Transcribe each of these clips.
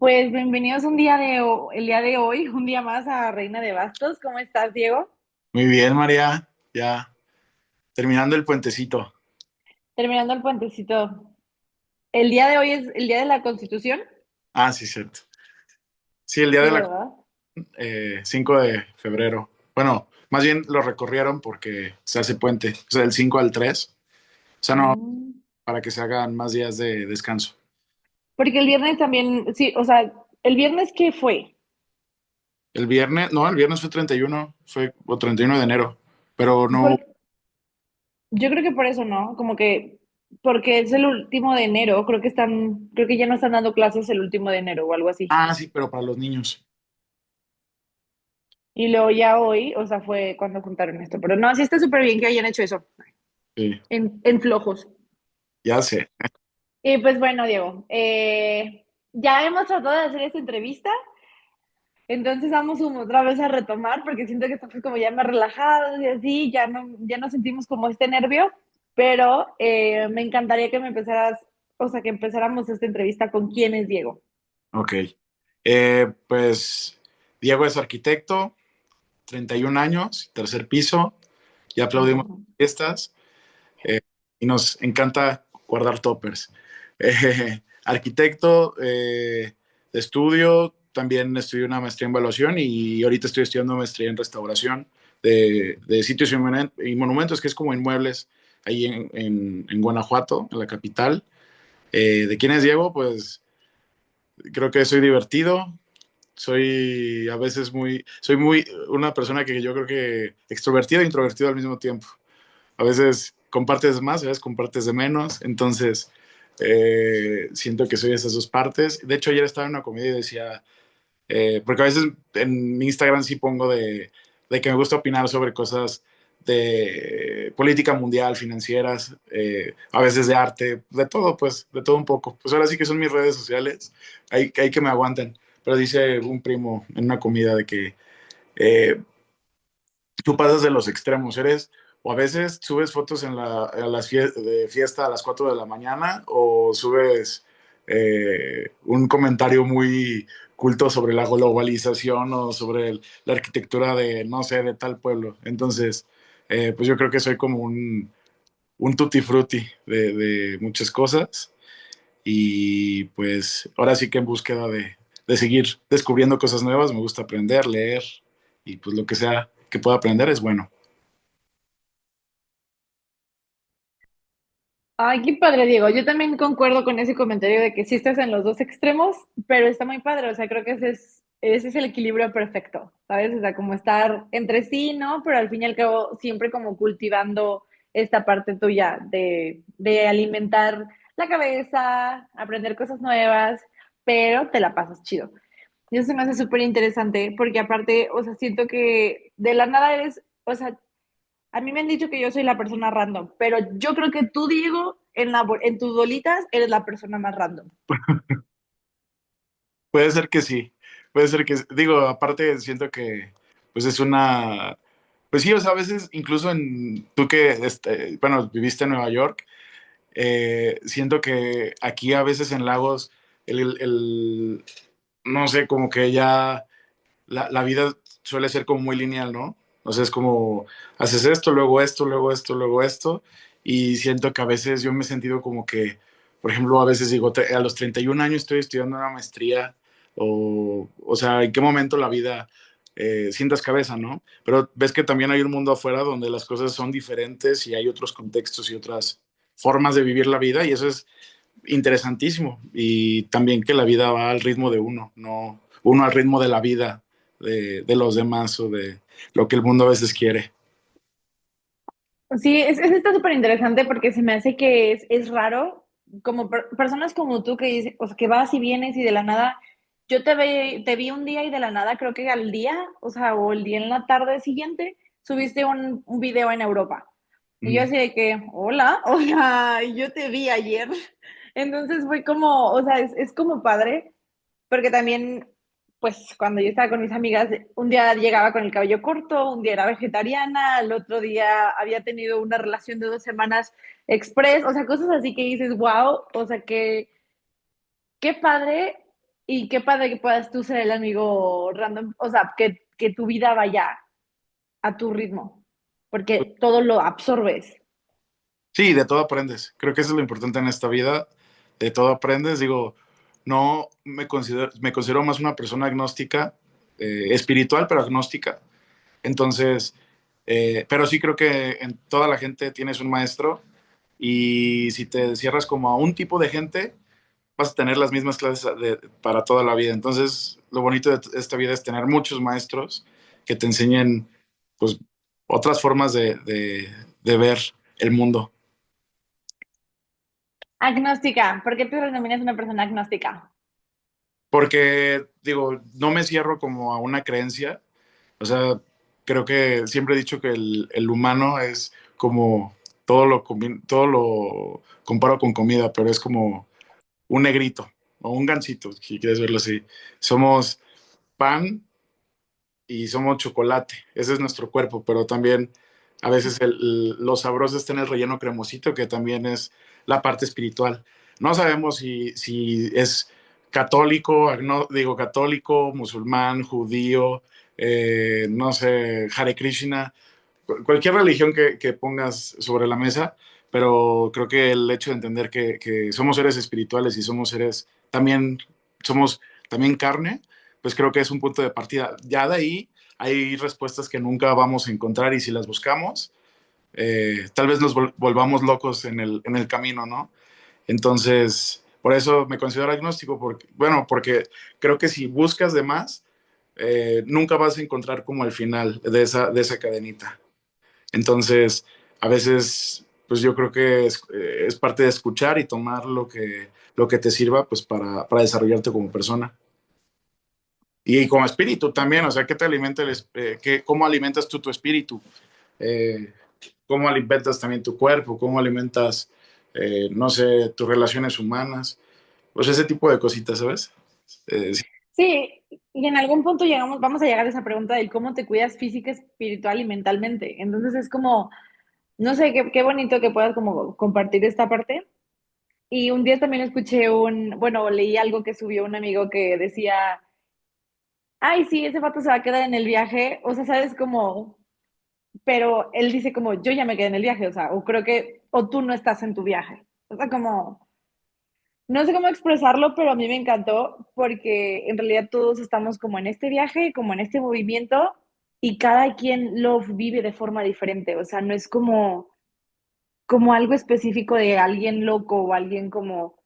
Pues bienvenidos el día de hoy, un día más a Reina de Bastos. ¿Cómo estás, Diego? Muy bien, María. Ya terminando el puentecito. Terminando el puentecito. El día de hoy es el día de la Constitución. Ah, sí, cierto. Sí, el día de Sí, la ¿verdad? 5 de febrero. Bueno, más bien lo recorrieron porque se hace puente. O sea, del 5 al 3. O sea, no, Mm. para que se hagan más días de descanso. Porque el viernes también, sí, o sea, ¿el viernes qué fue? El viernes, no, el viernes fue 31, o 31 de enero. Pero no, Por- yo creo que por eso, ¿no? Como que, porque es el último de enero, creo que ya no están dando clases el último de enero o algo así. sí, pero para los niños. Y luego ya hoy, o sea, fue cuando juntaron esto. Pero no, sí está súper bien que hayan hecho eso, Sí, en flojos. ya sé. Y pues bueno, Diego, ya hemos tratado de hacer esta entrevista, entonces vamos otra vez a retomar porque siento que estamos como ya más relajados y así, ya no sentimos como este nervio, pero me encantaría que me empezaras, o sea, que empezáramos esta entrevista con quién es Diego. Ok. Pues Diego es arquitecto, 31 años, tercer piso. Ya aplaudimos Ujú. fiestas. Y nos encanta guardar toppers. Arquitecto de estudio, también estudié una maestría en evaluación y ahorita estoy estudiando maestría en restauración de sitios y monumentos, que es como inmuebles ahí en Guanajuato, en la capital. ¿De quién es Diego? Pues creo que soy divertido, soy a veces soy muy una persona que yo creo que extrovertido e introvertido al mismo tiempo. A veces compartes más, a veces compartes de menos, entonces siento que soy esas dos partes. De hecho, ayer estaba en una comedia y decía, porque a veces en mi Instagram sí pongo de que me gusta opinar sobre cosas de política mundial, financieras, a veces de arte, de todo, pues, de todo un poco. Pues ahora sí que son mis redes sociales, hay que me aguanten. Pero dice un primo en una comida de que eh, tú pasas de los extremos, eres, o a veces subes fotos de fiesta a las 4 de la mañana, o subes un comentario muy culto sobre la globalización o sobre la arquitectura de, no sé, de tal pueblo. Entonces, pues yo creo que soy como un tutti frutti de muchas cosas y pues ahora sí que en búsqueda de seguir descubriendo cosas nuevas, me gusta aprender, leer y pues lo que sea que pueda aprender es bueno. Ay, qué padre, Diego. Yo también concuerdo con ese comentario de que sí estás en los dos extremos, pero está muy padre. O sea, creo que ese es el equilibrio perfecto, ¿sabes? O sea, como estar entre sí, ¿no? Pero al fin y al cabo, siempre como cultivando esta parte tuya de alimentar la cabeza, aprender cosas nuevas, pero te la pasas chido. Y eso se me hace súper interesante porque aparte, o sea, siento que de la nada eres, o sea, a mí me han dicho que yo soy la persona random, pero yo creo que tú, Diego, en tus bolitas eres la persona más random. Puede ser que sí, puede ser que, digo, aparte siento que, pues es pues sí, o sea, a veces incluso tú que, bueno, viviste en Nueva York, siento que aquí a veces en Lagos, no sé, como que ya la vida suele ser como muy lineal, ¿no? O sea, es como, haces esto, luego esto, luego esto, luego esto, y siento que a veces yo me he sentido como que, por ejemplo, a veces digo, a los 31 años estoy estudiando una maestría, o sea, ¿en qué momento la vida sientas cabeza, ¿no? Pero ves que también hay un mundo afuera donde las cosas son diferentes y hay otros contextos y otras formas de vivir la vida, y eso es interesantísimo. Y también que la vida va al ritmo de uno, no uno al ritmo de la vida de los demás o de lo que el mundo a veces quiere. Sí, está súper interesante porque se me hace que es raro, como personas como tú que dicen, o sea, que vas y vienes y de la nada, te vi un día y de la nada, creo que al día, o sea, o el día en la tarde siguiente, subiste un video en Europa. Y yo Mm. así de que, hola, o sea, yo te vi ayer. Entonces fue como, o sea, es como padre, porque también, pues cuando yo estaba con mis amigas, un día llegaba con el cabello corto, un día era vegetariana, el otro día había tenido una relación de 2 semanas express, o sea, cosas así que dices, wow, o sea, qué padre Y qué padre que puedas tú ser el amigo random, o sea, que tu vida vaya a tu ritmo, porque todo lo absorbes. Sí, de todo aprendes. Creo que eso es lo importante en esta vida. De todo aprendes. Digo, no me considero más una persona agnóstica, espiritual, pero agnóstica. Entonces, pero sí creo que en toda la gente tienes un maestro y si te cierras como a un tipo de gente, vas a tener las mismas clases para toda la vida. Entonces, lo bonito de esta vida es tener muchos maestros que te enseñen, pues, otras formas de ver el mundo. Agnóstica, ¿por qué te denominas una persona agnóstica? Porque, digo, no me cierro como a una creencia. O sea, creo que siempre he dicho que el humano es como todo lo comparo con comida, pero es como un negrito o un gansito, si quieres verlo así. Somos pan y somos chocolate. Ese es nuestro cuerpo, pero también a veces lo sabroso está en el relleno cremosito, que también es la parte espiritual. No sabemos si es católico, digo católico, musulmán, judío, no sé, Hare Krishna, cualquier religión que pongas sobre la mesa, pero creo que el hecho de entender que somos seres espirituales y somos seres también, somos también carne, pues creo que es un punto de partida. Ya de ahí hay respuestas que nunca vamos a encontrar y si las buscamos, tal vez nos volvamos locos en el camino, ¿no? Entonces, por eso me considero agnóstico, porque, bueno, porque creo que si buscas de más, nunca vas a encontrar como el final de esa cadenita. Entonces, a veces, pues yo creo que es parte de escuchar y tomar lo que te sirva, pues para desarrollarte como persona. Y como espíritu también, o sea, ¿qué te alimenta cómo alimentas tú tu espíritu? Eh, ¿Cómo alimentas también tu cuerpo? ¿Cómo alimentas, no sé, tus relaciones humanas? Pues ese tipo de cositas, ¿sabes? Sí, Sí, y en algún punto llegamos, vamos a llegar a esa pregunta del cómo te cuidas física, espiritual y mentalmente. Entonces es como, no sé, qué bonito que puedas como compartir esta parte. Y un día también escuché bueno, leí algo que subió un amigo que decía, ay, sí, ese vato se va a quedar en el viaje. O sea, sabes como, pero él dice como, yo ya me quedé en el viaje, o sea, o creo que, o tú no estás en tu viaje. O sea, como, no sé cómo expresarlo, pero a mí me encantó porque en realidad todos estamos como en este viaje, como en este movimiento y cada quien lo vive de forma diferente. O sea, no es como algo específico de alguien loco o alguien como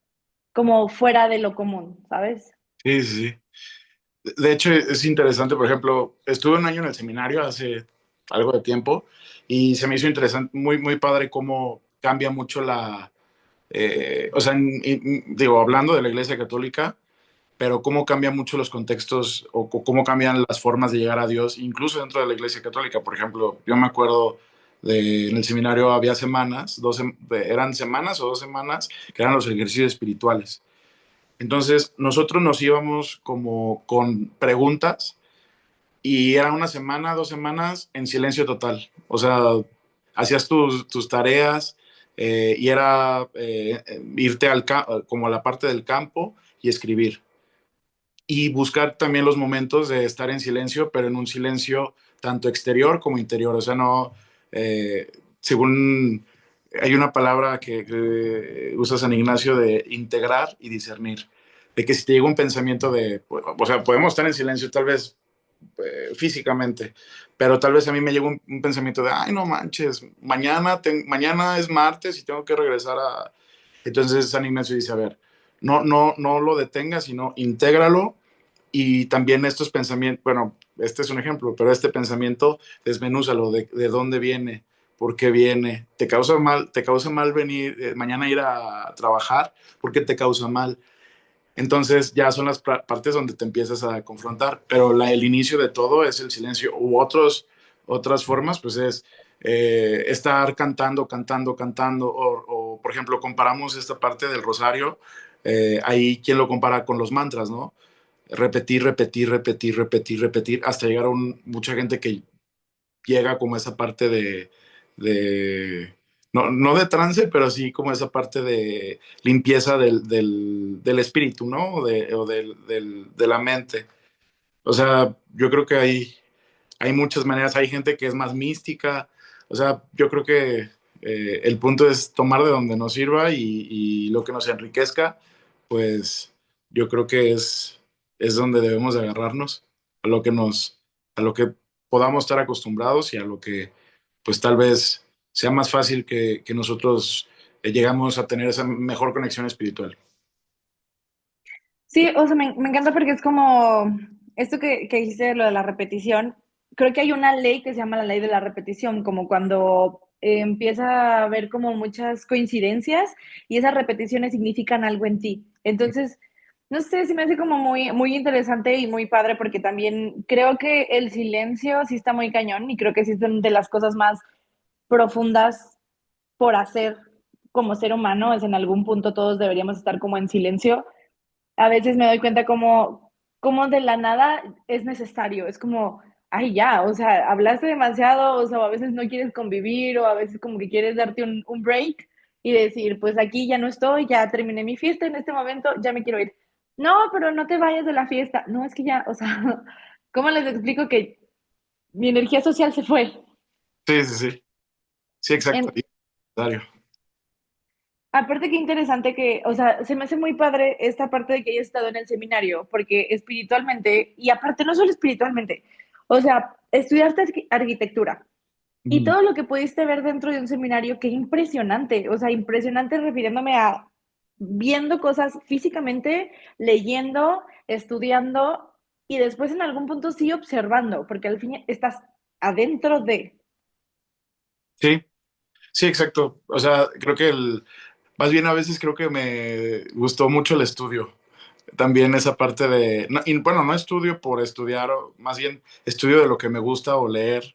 fuera de lo común, ¿sabes? sí, sí. De hecho, es interesante, por ejemplo, estuve un año en el seminario hace algo de tiempo y se me hizo interesante, muy padre cómo cambia mucho o sea, digo, hablando de la Iglesia Católica, pero cómo cambian mucho los contextos o cómo cambian las formas de llegar a Dios, incluso dentro de la Iglesia Católica. Por ejemplo, yo me acuerdo en el seminario había semanas, eran semanas o 2 semanas, que eran los ejercicios espirituales. Entonces, nosotros nos íbamos como con preguntas y era una semana, 2 semanas en silencio total. O sea, hacías tus tareas y era irte como a la parte del campo y escribir. Y buscar también los momentos de estar en silencio, pero en un silencio tanto exterior como interior. O sea, no, según hay una palabra que usa San Ignacio de integrar y discernir. De que si te llega un pensamiento o sea, podemos estar en silencio tal vez físicamente, pero tal vez a mí me llega un pensamiento de, ay, no manches, mañana es martes y tengo que regresar a... Entonces San Ignacio dice, a ver, no lo detengas, sino intégralo y también estos pensamientos, bueno, este es un ejemplo, pero este pensamiento desmenúzalo de dónde viene, por qué viene, te causa mal venir, mañana ir a trabajar, ¿por qué te causa mal? Entonces ya son las partes donde te empiezas a confrontar, pero el inicio de todo es el silencio u otras formas, pues es estar cantando, por ejemplo, comparamos esta parte del rosario, ahí quien lo compara con los mantras, ¿no? Repetir, hasta llegar a mucha gente que llega como esa parte de no, no de trance, pero sí como esa parte de limpieza del espíritu, ¿no? De la mente. O sea, yo creo que hay muchas maneras, hay gente que es más mística, o sea, yo creo que el punto es tomar de donde nos sirva y lo que nos enriquezca, pues yo creo que es donde debemos de agarrarnos, a lo que a lo que podamos estar acostumbrados y a lo que pues tal vez sea más fácil que nosotros llegamos a tener esa mejor conexión espiritual. Sí, o sea, me encanta porque es como esto que dijiste, lo de la repetición. Creo que hay una ley que se llama la ley de la repetición, como cuando empieza a haber como muchas coincidencias y esas repeticiones significan algo en ti. Entonces, no sé, se me hace como muy interesante y muy padre porque también creo que el silencio sí está muy cañón y creo que sí es de las cosas más profundas por hacer como ser humano, es en algún punto todos deberíamos estar como en silencio. A veces me doy cuenta como de la nada es necesario, es como, ay ya, o sea, hablaste demasiado, o sea, a veces no quieres convivir, o a veces como que quieres darte un break y decir, pues aquí ya no estoy, ya terminé mi fiesta en este momento, ya me quiero ir. No, pero no te vayas de la fiesta. No, es que ya, o sea, ¿cómo les explico que mi energía social se fue? Sí, sí, sí, sí, exacto. En, Y necesario. Aparte, qué interesante que, o sea, se me hace muy padre esta parte de que hayas estado en el seminario, porque espiritualmente, y aparte no solo espiritualmente, o sea, estudiaste arquitectura y Ujú. todo lo que pudiste ver dentro de un seminario, qué impresionante, o sea, impresionante refiriéndome a viendo cosas físicamente, leyendo, estudiando y después en algún punto sí observando, porque al fin estás adentro de. Sí, sí, exacto. O sea, creo que más bien a veces creo que me gustó mucho el estudio. También esa parte de, y bueno, no estudio por estudiar, más bien estudio de lo que me gusta o leer.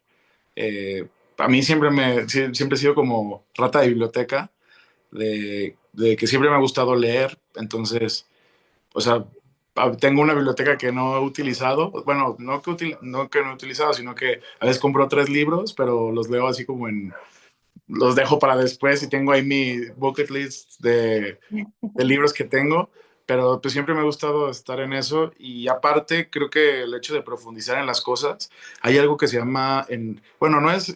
A mí siempre he sido como rata de biblioteca, de que siempre me ha gustado leer. Entonces, o sea, tengo una biblioteca que no he utilizado. Bueno, no que no he utilizado, sino que a veces compro 3 libros, pero los leo así como los dejo para después y tengo ahí mi bucket list de libros que tengo, pero pues siempre me ha gustado estar en eso y aparte creo que el hecho de profundizar en las cosas, hay algo que se llama, bueno, no es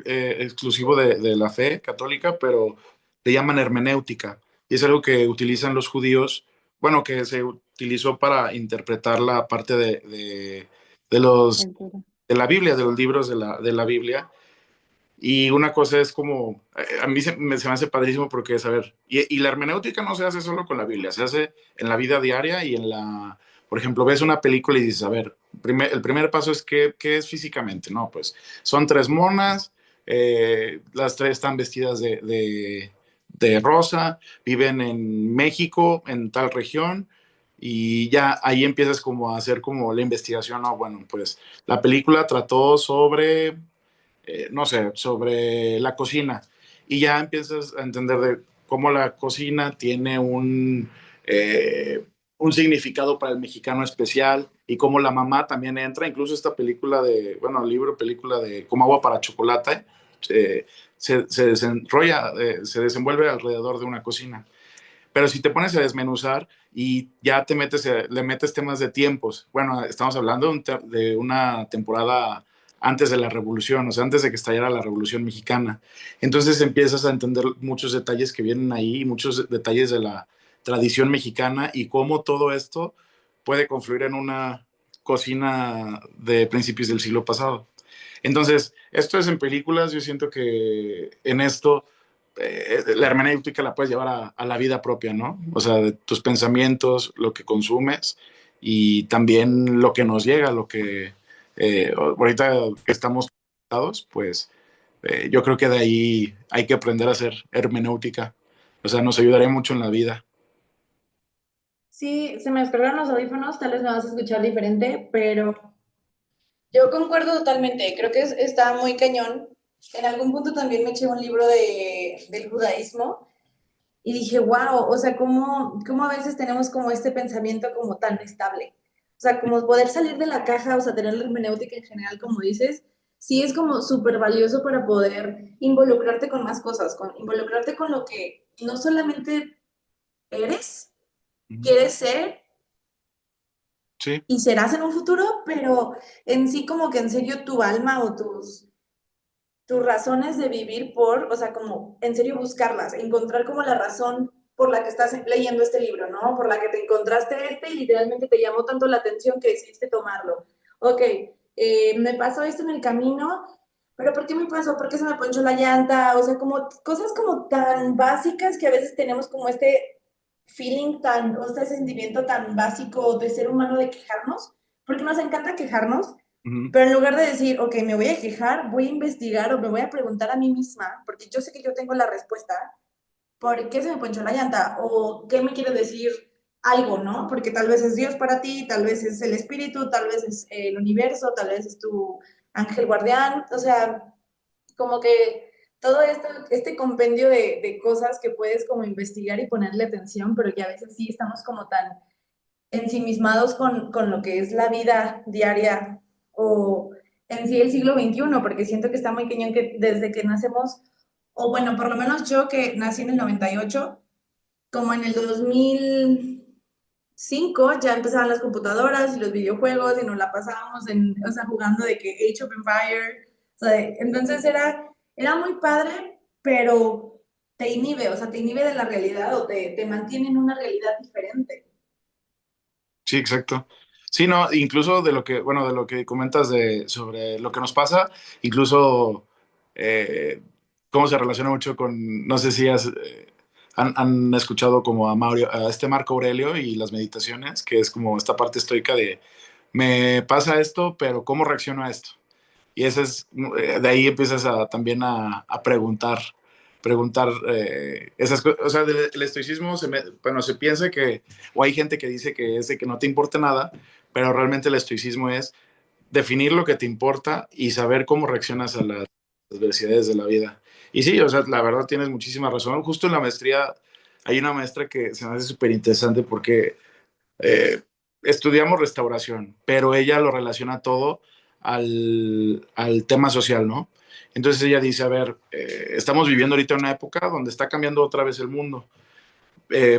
exclusivo de la fe católica, pero le llaman hermenéutica y es algo que utilizan los judíos, bueno, que se utilizó para interpretar la parte de los, de la Biblia, de los libros de la Biblia y una cosa es como, a mí se me hace padrísimo porque es, a ver, y la hermenéutica no se hace solo con la Biblia, se hace en la vida diaria y por ejemplo, ves una película y dices, a ver, el primer paso es qué es físicamente, ¿no? Pues son 3 monas, las 3 están vestidas de rosa, viven en México, en tal región, y ya ahí empiezas como a hacer como la investigación, ¿no? Bueno, pues la película trató sobre no sé, sobre la cocina. Y ya empiezas a entender de cómo la cocina tiene un significado para el mexicano especial y cómo la mamá también entra. Incluso esta película bueno, película de Como agua para chocolate, eh, se desenrolla, se desenvuelve alrededor de una cocina. Pero si te pones a desmenuzar y ya le metes temas de tiempos, bueno, estamos hablando de una temporada antes de la revolución, o sea, antes de que estallara la revolución mexicana. Entonces empiezas a entender muchos detalles que vienen ahí, muchos detalles de la tradición mexicana y cómo todo esto puede confluir en una cocina de principios del siglo pasado. Entonces, esto es en películas, yo siento que en esto la hermenéutica la puedes llevar a la vida propia, ¿no? O sea, de tus pensamientos, lo que consumes y también lo que nos llega, lo que ahorita que estamos conectados, pues yo creo que de ahí hay que aprender a hacer hermenéutica. O sea, nos ayudaría mucho en la vida. Sí, se me descargaron los audífonos, tal vez me vas a escuchar diferente, pero yo concuerdo totalmente, creo que está muy cañón. En algún punto también me eché un libro del judaísmo y dije, wow, o sea, cómo a veces tenemos como este pensamiento como tan estable. O sea, como poder salir de la caja, o sea, tener la hermenéutica en general, como dices, sí es como súper valioso para poder involucrarte con más cosas, involucrarte con lo que no solamente eres, quieres ser Sí, y serás en un futuro, pero en sí como que en serio tu alma o tus razones de vivir o sea, como en serio buscarlas, encontrar como la razón por la que estás leyendo este libro, ¿no? Por la que te encontraste y literalmente te llamó tanto la atención que decidiste tomarlo. Ok, me pasó esto en el camino, pero ¿por qué me pasó? ¿Por qué se me ponchó la llanta? O sea, como cosas como tan básicas que a veces tenemos como este feeling tan, o este sentimiento tan básico de ser humano de quejarnos, porque nos encanta quejarnos, uh-huh. pero en lugar de decir, ok, me voy a quejar, voy a investigar o me voy a preguntar a mí misma, porque yo sé que yo tengo la respuesta, ¿por qué se me ponchó la llanta? ¿O qué me quiere decir algo, no? Porque tal vez es Dios para ti, tal vez es el espíritu, tal vez es el universo, tal vez es tu ángel guardián, o sea, como que todo esto, este compendio de cosas que puedes como investigar y ponerle atención, pero que a veces sí estamos como tan ensimismados con lo que es la vida diaria o en sí el siglo XXI, porque siento que está muy cañón que desde que nacemos, o bueno, por lo menos yo que nací en el 98, como en el 2005 ya empezaban las computadoras y los videojuegos y nos la pasábamos o sea, jugando de que Age of Empire, o sea, entonces era muy padre, pero te inhibe, o sea, te inhibe de la realidad o te mantiene en una realidad diferente. Sí, exacto. Sí, no, incluso de lo que, bueno, de lo que comentas sobre lo que nos pasa, incluso cómo se relaciona mucho con, no sé si han escuchado como a este Marco Aurelio y las meditaciones, que es como esta parte estoica de, me pasa esto, pero ¿cómo reacciono a esto? Y ese es, de ahí empiezas también a preguntar esas cosas. O sea, el estoicismo, bueno, se piensa que, o hay gente que dice que es de que no te importe nada, pero realmente el estoicismo es definir lo que te importa y saber cómo reaccionas a las adversidades de la vida. Y sí, o sea, la verdad tienes muchísima razón. Justo en la maestría hay una maestra que se me hace súper interesante porque eh, estudiamos restauración, pero ella lo relaciona todo al tema social, ¿no? Entonces ella dice, a ver, estamos viviendo ahorita una época donde está cambiando otra vez el mundo.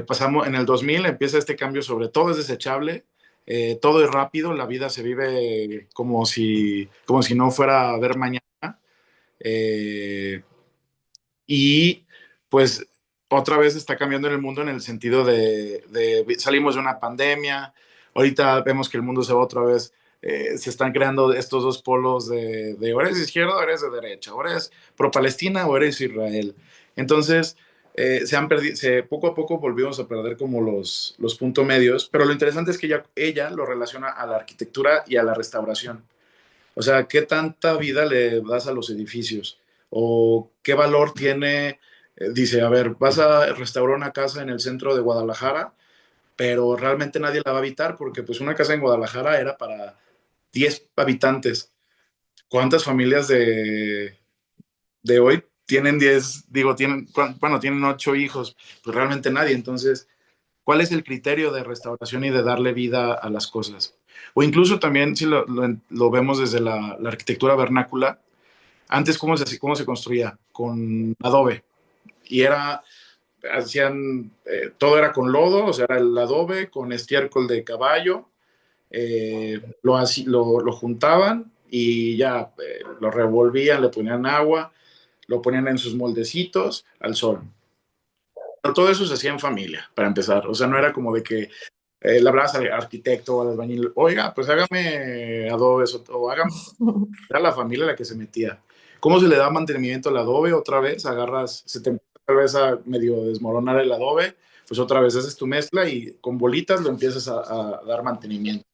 Pasamos en el 2000, empieza este cambio sobre todo es desechable, todo es rápido, la vida se vive como si no fuera a haber mañana. Eh, y pues otra vez está cambiando en el mundo en el sentido salimos de una pandemia, ahorita vemos que el mundo se va otra vez, se están creando estos dos polos de o eres de izquierda o eres de derecha, o eres pro Palestina o eres Israel. Entonces, se han perdido, poco a poco volvimos a perder como los puntos medios, pero lo interesante es que ella lo relaciona a la arquitectura y a la restauración. O sea, ¿qué tanta vida le das a los edificios? ¿O qué valor tiene? Dice, a ver, vas a restaurar una casa en el centro de Guadalajara, pero realmente nadie la va a habitar porque pues una casa en Guadalajara era para 10 habitantes. ¿Cuántas familias de hoy tienen 10? Digo, bueno, tienen 8 hijos? Pues realmente nadie. Entonces, ¿cuál es el criterio de restauración y de darle vida a las cosas? O incluso también, si lo vemos desde la arquitectura vernácula, antes, ¿cómo se construía? Con adobe. Y todo era con lodo, o sea, era el adobe con estiércol de caballo, lo juntaban y ya lo revolvían, le ponían agua, lo ponían en sus moldecitos al sol. Pero todo eso se hacía en familia, para empezar. O sea, no era como de que le hablabas al arquitecto o al albañil, oiga, pues hágame adobes o hágame. Era la familia la que se metía. ¿Cómo se le da mantenimiento al adobe? Otra vez se te empieza otra vez a medio desmoronar el adobe, pues otra vez haces tu mezcla y con bolitas lo empiezas a dar mantenimiento.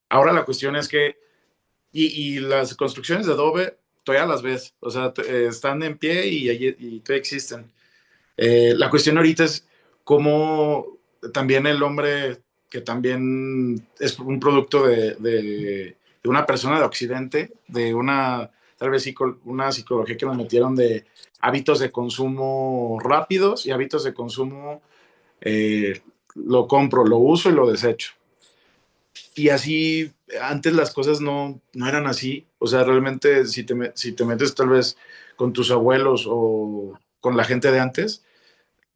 Ahora la cuestión es que, y las construcciones de adobe todavía las ves, o sea, están en pie y todavía existen. La cuestión ahorita es cómo también el hombre, que también es un producto de una persona de Occidente, de tal vez una psicología que nos metieron de hábitos de consumo rápidos y hábitos de consumo, lo compro, lo uso y lo desecho. Y así, antes las cosas no eran así. O sea, realmente si te metes tal vez con tus abuelos o con la gente de antes,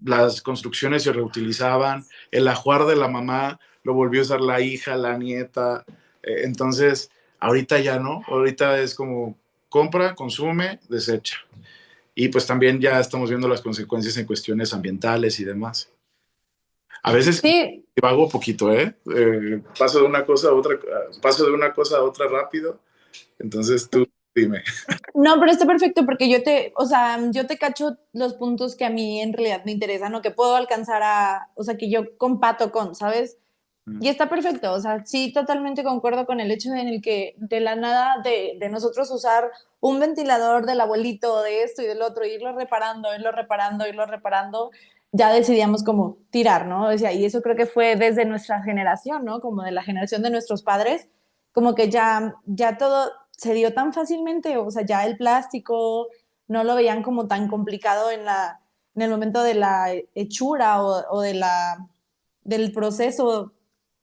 las construcciones se reutilizaban, el ajuar de la mamá lo volvió a usar la hija, la nieta. Entonces, ahorita ya no, ahorita es como compra, consume, desecha. Y pues también ya estamos viendo las consecuencias en cuestiones ambientales y demás. A veces Sí, vago poquito, ¿eh? Paso de una cosa a otra, paso de una cosa a otra rápido. Entonces tú dime. no, pero está perfecto porque o sea, yo te cacho los puntos que a mí en realidad me interesan o que puedo alcanzar o sea, que yo compato con, ¿sabes? Y está perfecto, o sea, sí, totalmente concuerdo con el hecho en el que de la nada de nosotros usar un ventilador del abuelito, de esto y del otro, irlo reparando, irlo reparando, ya decidíamos como tirar, ¿no? O sea, y eso creo que fue desde nuestra generación, ¿no? Como de la generación de nuestros padres, como que ya todo se dio tan fácilmente, o sea, ya el plástico no lo veían como tan complicado en el momento de la hechura o del proceso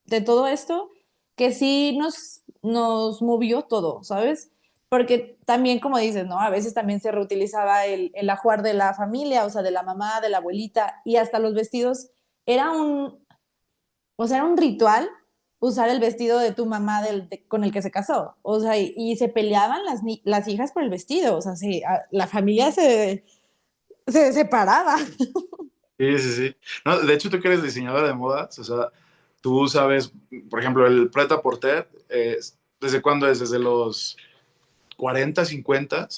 de todo esto, que sí nos movió todo, ¿sabes? Porque también, como dices, ¿no? A veces también se reutilizaba el ajuar de la familia, o sea, de la mamá, de la abuelita, y hasta los vestidos. Era o sea, era un ritual usar el vestido de tu mamá con el que se casó. O sea, y se peleaban las hijas por el vestido. O sea, la familia se separaba. Sí, sí, sí. No, de hecho, tú que eres diseñadora de modas, o sea, tú sabes, por ejemplo, el pret-a-porter, ¿desde cuándo es? Desde los 40, 50.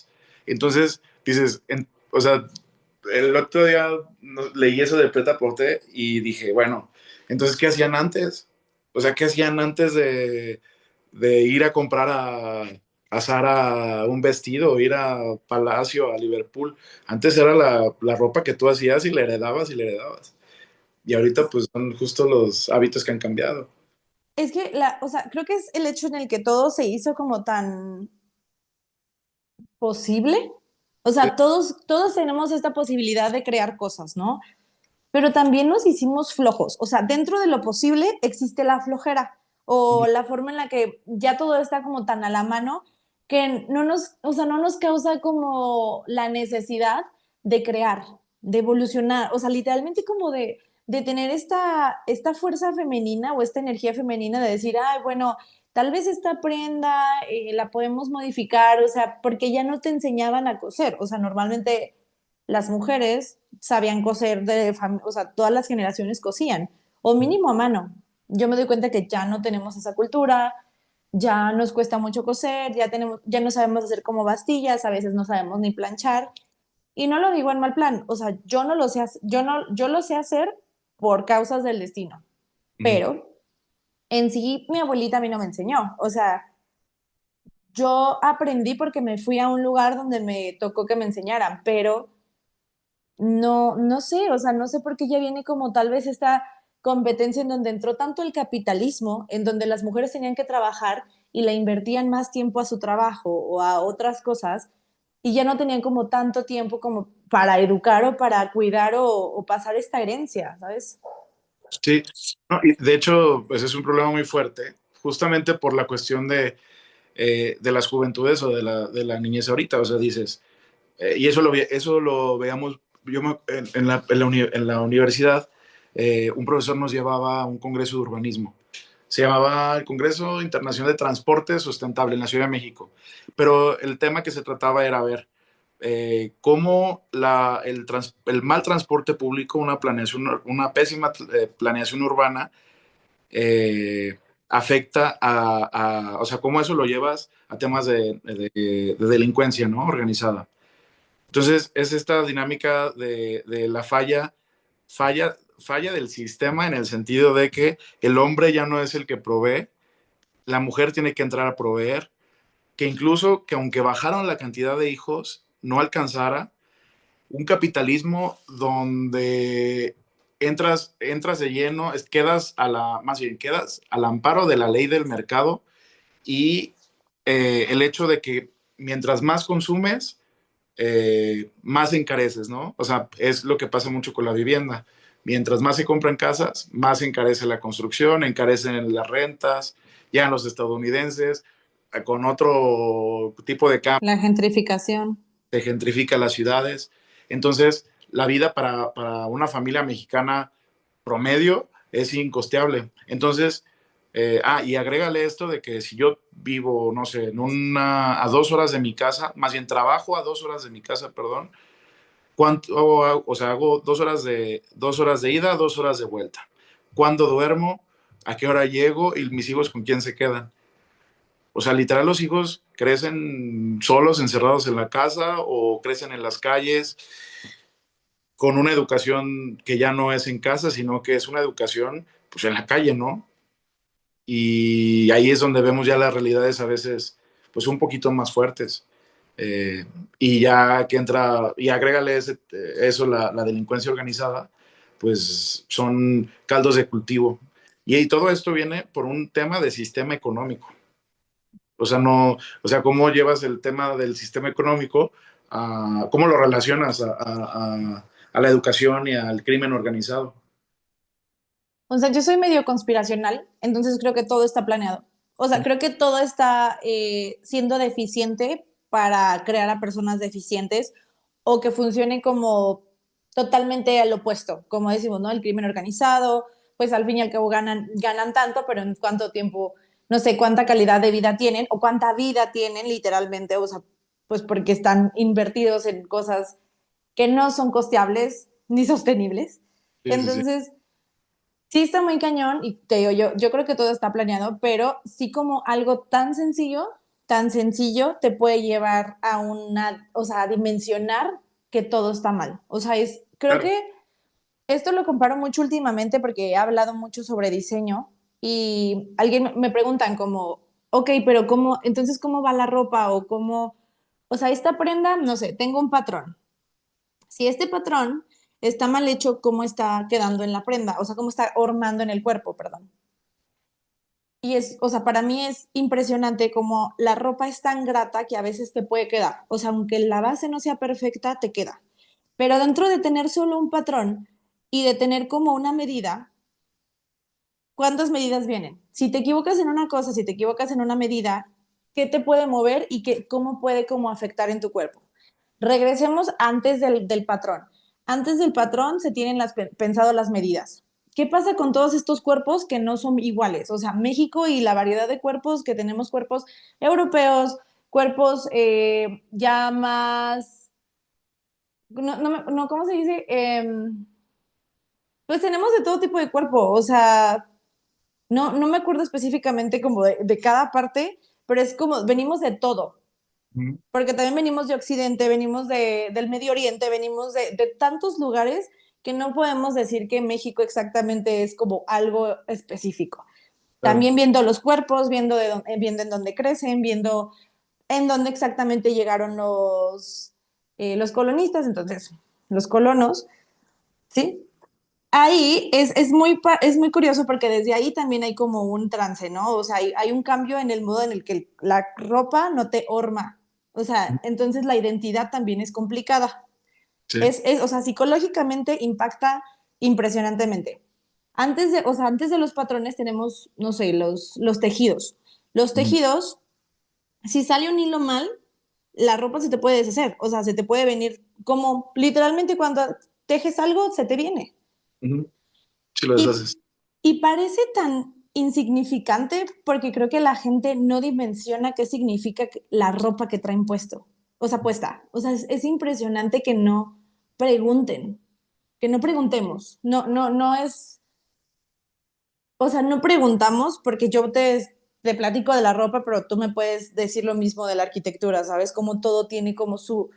Entonces, dices, o sea, el otro día leí eso de pret-a-porter y dije, bueno, entonces, ¿qué hacían antes? O sea, ¿qué hacían antes de ir a comprar a Zara un vestido, o ir a Palacio, a Liverpool? Antes era la ropa que tú hacías y le heredabas y le heredabas. Y ahorita pues son justo los hábitos que han cambiado. Es que, o sea, creo que es el hecho en el que todo se hizo como tan posible. O Sí. sea, todos tenemos esta posibilidad de crear cosas, ¿no? Pero también nos hicimos flojos. O sea, dentro de lo posible existe la flojera o la forma en la que ya todo está como tan a la mano que o sea, no nos causa como la necesidad de crear, de evolucionar, o sea, literalmente como de tener esta fuerza femenina o esta energía femenina de decir, ay, bueno, tal vez esta prenda la podemos modificar, o sea, porque ya no te enseñaban a coser, o sea, normalmente las mujeres sabían coser, o sea, todas las generaciones cosían, o mínimo a mano. Yo me doy cuenta que ya no tenemos esa cultura, ya nos cuesta mucho coser, ya no sabemos hacer como bastillas, a veces no sabemos ni planchar, y no lo digo en mal plan, o sea, yo no lo sé, yo lo sé hacer por causas del destino, Ujú. pero en sí mi abuelita a mí no me enseñó, o sea, yo aprendí porque me fui a un lugar donde me tocó que me enseñaran, pero no sé, o sea, no sé por qué ya viene como tal vez esta competencia en donde entró tanto el capitalismo, en donde las mujeres tenían que trabajar y le invertían más tiempo a su trabajo o a otras cosas y ya no tenían como tanto tiempo como para educar o para cuidar o pasar esta herencia, ¿sabes? Sí, no, y de hecho, pues es un problema muy fuerte, justamente por la cuestión de las juventudes o de la niñez ahorita. O sea, dices, y eso lo veamos, en la universidad, un profesor nos llevaba a un congreso de urbanismo. Se llamaba el Congreso Internacional de Transporte Sustentable en la Ciudad de México. Pero el tema que se trataba era ver cómo el mal transporte público, una pésima planeación urbana, afecta o sea, cómo eso lo llevas a temas de delincuencia, ¿no? Organizada. Entonces, es esta dinámica de la falla del sistema, en el sentido de que el hombre ya no es el que provee, la mujer tiene que entrar a proveer, que incluso que aunque bajaron la cantidad de hijos, no alcanzara un capitalismo donde entras de lleno, más bien quedas al amparo de la ley del mercado y el hecho de que mientras más consumes, más encareces, ¿no? O sea, es lo que pasa mucho con la vivienda. Mientras más se compran casas, más se encarece la construcción, encarecen las rentas, llegan los estadounidenses con otro tipo de cambio, La gentrificación. se gentrifica las ciudades. Entonces, la vida para una familia mexicana promedio es incosteable. Entonces, y agrégale esto de que si yo vivo, no sé, a 2 horas de mi casa, más bien trabajo a 2 horas de mi casa, perdón, ¿cuánto hago? O sea, hago 2 horas de ida, 2 horas de vuelta. ¿Cuándo duermo? ¿A qué hora llego? ¿Y mis hijos con quién se quedan? O sea, literal, los hijos crecen solos, encerrados en la casa o crecen en las calles con una educación que ya no es en casa, sino que es una educación pues en la calle, ¿no? Y ahí es donde vemos ya las realidades a veces pues un poquito más fuertes. Eh, y ya que entra, y agrégale eso, la delincuencia organizada, pues son caldos de cultivo. Y todo esto viene por un tema de sistema económico. O sea, no, o sea, ¿cómo llevas el tema del sistema económico cómo lo relacionas a la educación y al crimen organizado? O sea, yo soy medio conspiracional, entonces creo que todo está planeado. O sea, creo que todo está siendo deficiente para crear a personas deficientes o que funcione como totalmente al opuesto, como decimos, ¿no? El crimen organizado, pues al fin y al cabo ganan tanto, pero en cuánto tiempo, no sé cuánta calidad de vida tienen o cuánta vida tienen literalmente, o sea, pues porque están invertidos en cosas que no son costeables ni sostenibles. Sí, sí, sí. Entonces, sí está muy cañón y te digo, yo creo que todo está planeado, pero sí como algo tan sencillo te puede llevar a o sea, a dimensionar que todo está mal. O sea, creo Claro. que esto lo comparo mucho últimamente porque he hablado mucho sobre diseño y alguien me preguntan como, ok, pero entonces cómo va la ropa o cómo, o sea, esta prenda, no sé, tengo un patrón. Si este patrón está mal hecho, ¿cómo está quedando en la prenda? O sea, ¿cómo está ormando en el cuerpo, perdón? Y o sea, para mí es impresionante como la ropa es tan grata que a veces te puede quedar. O sea, aunque la base no sea perfecta, te queda. Pero dentro de tener solo un patrón y de tener como una medida, ¿cuántas medidas vienen? Si te equivocas en una cosa, si te equivocas en una medida, ¿qué te puede mover y cómo puede como afectar en tu cuerpo? Regresemos antes del patrón. Antes del patrón se tienen pensado las medidas. ¿Qué pasa con todos estos cuerpos que no son iguales? O sea, México y la variedad de cuerpos que tenemos, cuerpos europeos, cuerpos ya más, no, ¿cómo se dice? Pues tenemos de todo tipo de cuerpo, o sea, no me acuerdo específicamente como de cada parte, pero es como, venimos de todo, Ujú. porque también venimos de Occidente, venimos del Medio Oriente, venimos de tantos lugares que no podemos decir que México exactamente es como algo específico. Claro. También viendo los cuerpos, viendo en dónde crecen, viendo en dónde exactamente llegaron los colonistas, entonces, los colonos, ¿sí? Ahí es muy curioso porque desde ahí también hay como un trance, ¿no? O sea, hay un cambio en el modo en el que la ropa no te horma. O sea, entonces la identidad también es complicada. Sí. O sea, psicológicamente impacta impresionantemente. Antes de los patrones tenemos, no sé, los tejidos. Los Ujú. tejidos, si sale un hilo mal, la ropa se te puede deshacer. O sea, se te puede venir como literalmente cuando tejes algo, se te viene. Ujú. Sí lo Y, deshaces. y parece tan insignificante porque creo que la gente no dimensiona qué significa la ropa que traen puesto, o sea, puesta. O sea, es impresionante que no pregunten, que no preguntemos. No es, o sea, no preguntamos porque te platico de la ropa, pero tú me puedes decir lo mismo de la arquitectura, ¿sabes? Como todo tiene como su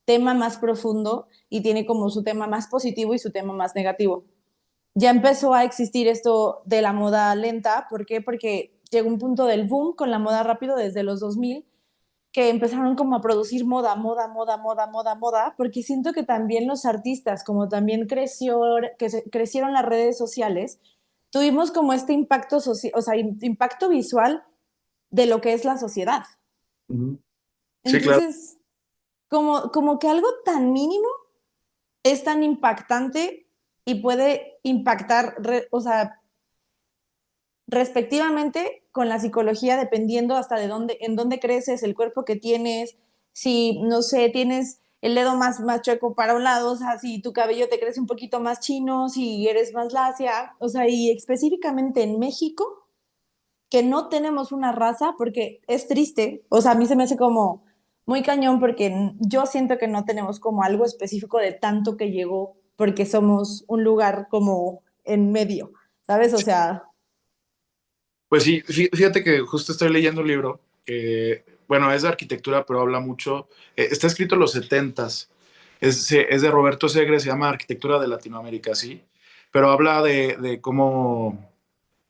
tema más profundo y tiene como su tema más positivo y su tema más negativo. Ya empezó a existir esto de la moda lenta. ¿Por qué? Porque llegó un punto del boom con la moda rápido desde los 2000 que empezaron como a producir moda, porque siento que también los artistas, como también crecieron las redes sociales, tuvimos como este impacto, o sea, impacto visual de lo que es la sociedad. Ujú. Sí, claro. Entonces, como que algo tan mínimo es tan impactante y puede impactar, o sea, respectivamente con la psicología, dependiendo hasta de dónde, en dónde creces, el cuerpo que tienes, si, no sé, tienes el dedo más chueco para un lado, o sea, si tu cabello te crece un poquito más chino, si eres más lacia, o sea, y específicamente en México, que no tenemos una raza, porque es triste, o sea, a mí se me hace como muy cañón, porque yo siento que no tenemos como algo específico de tanto que llegó, porque somos un lugar como en medio, ¿sabes? O sea, Pues sí, fíjate que justo estoy leyendo un libro que, bueno, es de arquitectura, pero habla mucho, está escrito en los setentas, es de Roberto Segre, se llama Arquitectura de Latinoamérica, sí, pero habla de cómo,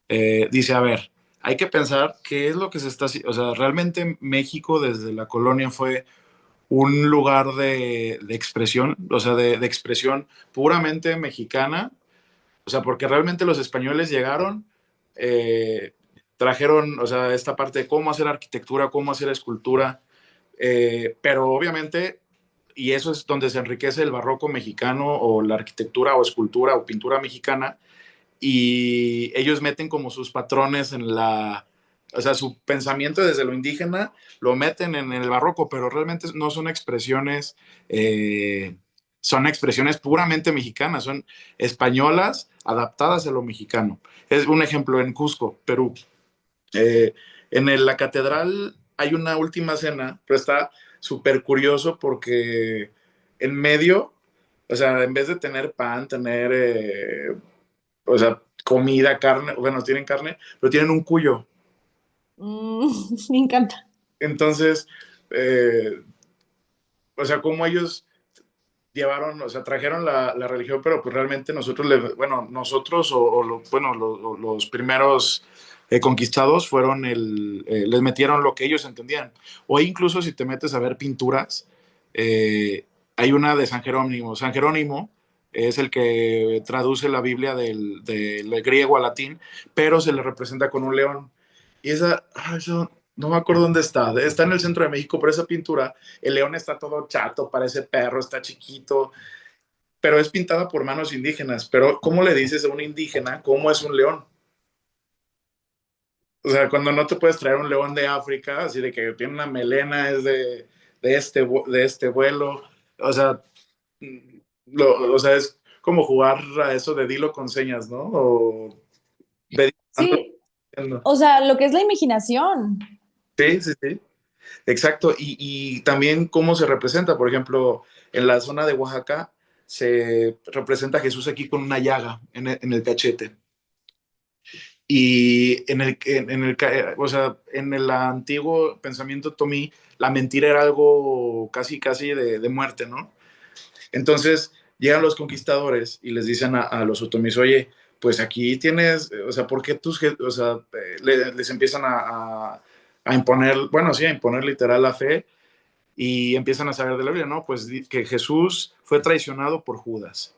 dice, a ver, hay que pensar qué es lo que se está haciendo, o sea, realmente México desde la colonia fue un lugar de expresión, o sea, de expresión puramente mexicana, o sea, porque realmente los españoles llegaron, eh, trajeron, o sea, esta parte de cómo hacer arquitectura, cómo hacer escultura, pero obviamente, y eso es donde se enriquece el barroco mexicano o la arquitectura o escultura o pintura mexicana, y ellos meten como sus patrones en la, o sea, su pensamiento desde lo indígena lo meten en el barroco, pero realmente no son expresiones, son expresiones puramente mexicanas, son españolas adaptadas a lo mexicano. Es un ejemplo en Cusco, Perú. Eh, la catedral hay una última cena, pero está súper curioso porque en medio, o sea, en vez de tener pan, tener o sea, comida, carne, bueno, tienen carne, pero tienen un cuyo. mm, me encanta. Entonces, eh, o sea, como ellos llevaron, o sea, trajeron la religión, pero pues realmente nosotros, bueno, nosotros bueno, los primeros conquistados fueron les metieron lo que ellos entendían. O incluso si te metes a ver pinturas, hay una de San Jerónimo. San Jerónimo es el que traduce la Biblia del griego al latín, pero se le representa con un león. Y eso no me acuerdo dónde está. Está en el centro de México, pero esa pintura, el león está todo chato, parece perro, está chiquito, pero es pintada por manos indígenas. Pero ¿cómo le dices a un indígena cómo es un león? O sea, cuando no te puedes traer un león de África, así de que tiene una melena, es de este vuelo. O sea, o sea, es como jugar a eso de dilo con señas, ¿no? O ve Sí, diciendo. o sea, lo que es la imaginación. Sí, sí, sí. Exacto, y también cómo se representa, por ejemplo, en la zona de Oaxaca se representa a Jesús aquí con una llaga en el cachete. Y o sea, en el antiguo pensamiento tomí, la mentira era algo casi, casi de muerte, ¿no? Entonces llegan los conquistadores y les dicen a los otomís, oye, pues aquí tienes, o sea, ¿por qué o sea, les empiezan a imponer, bueno, sí, a imponer literal la fe y empiezan a saber de la Biblia, ¿no? Pues que Jesús fue traicionado por Judas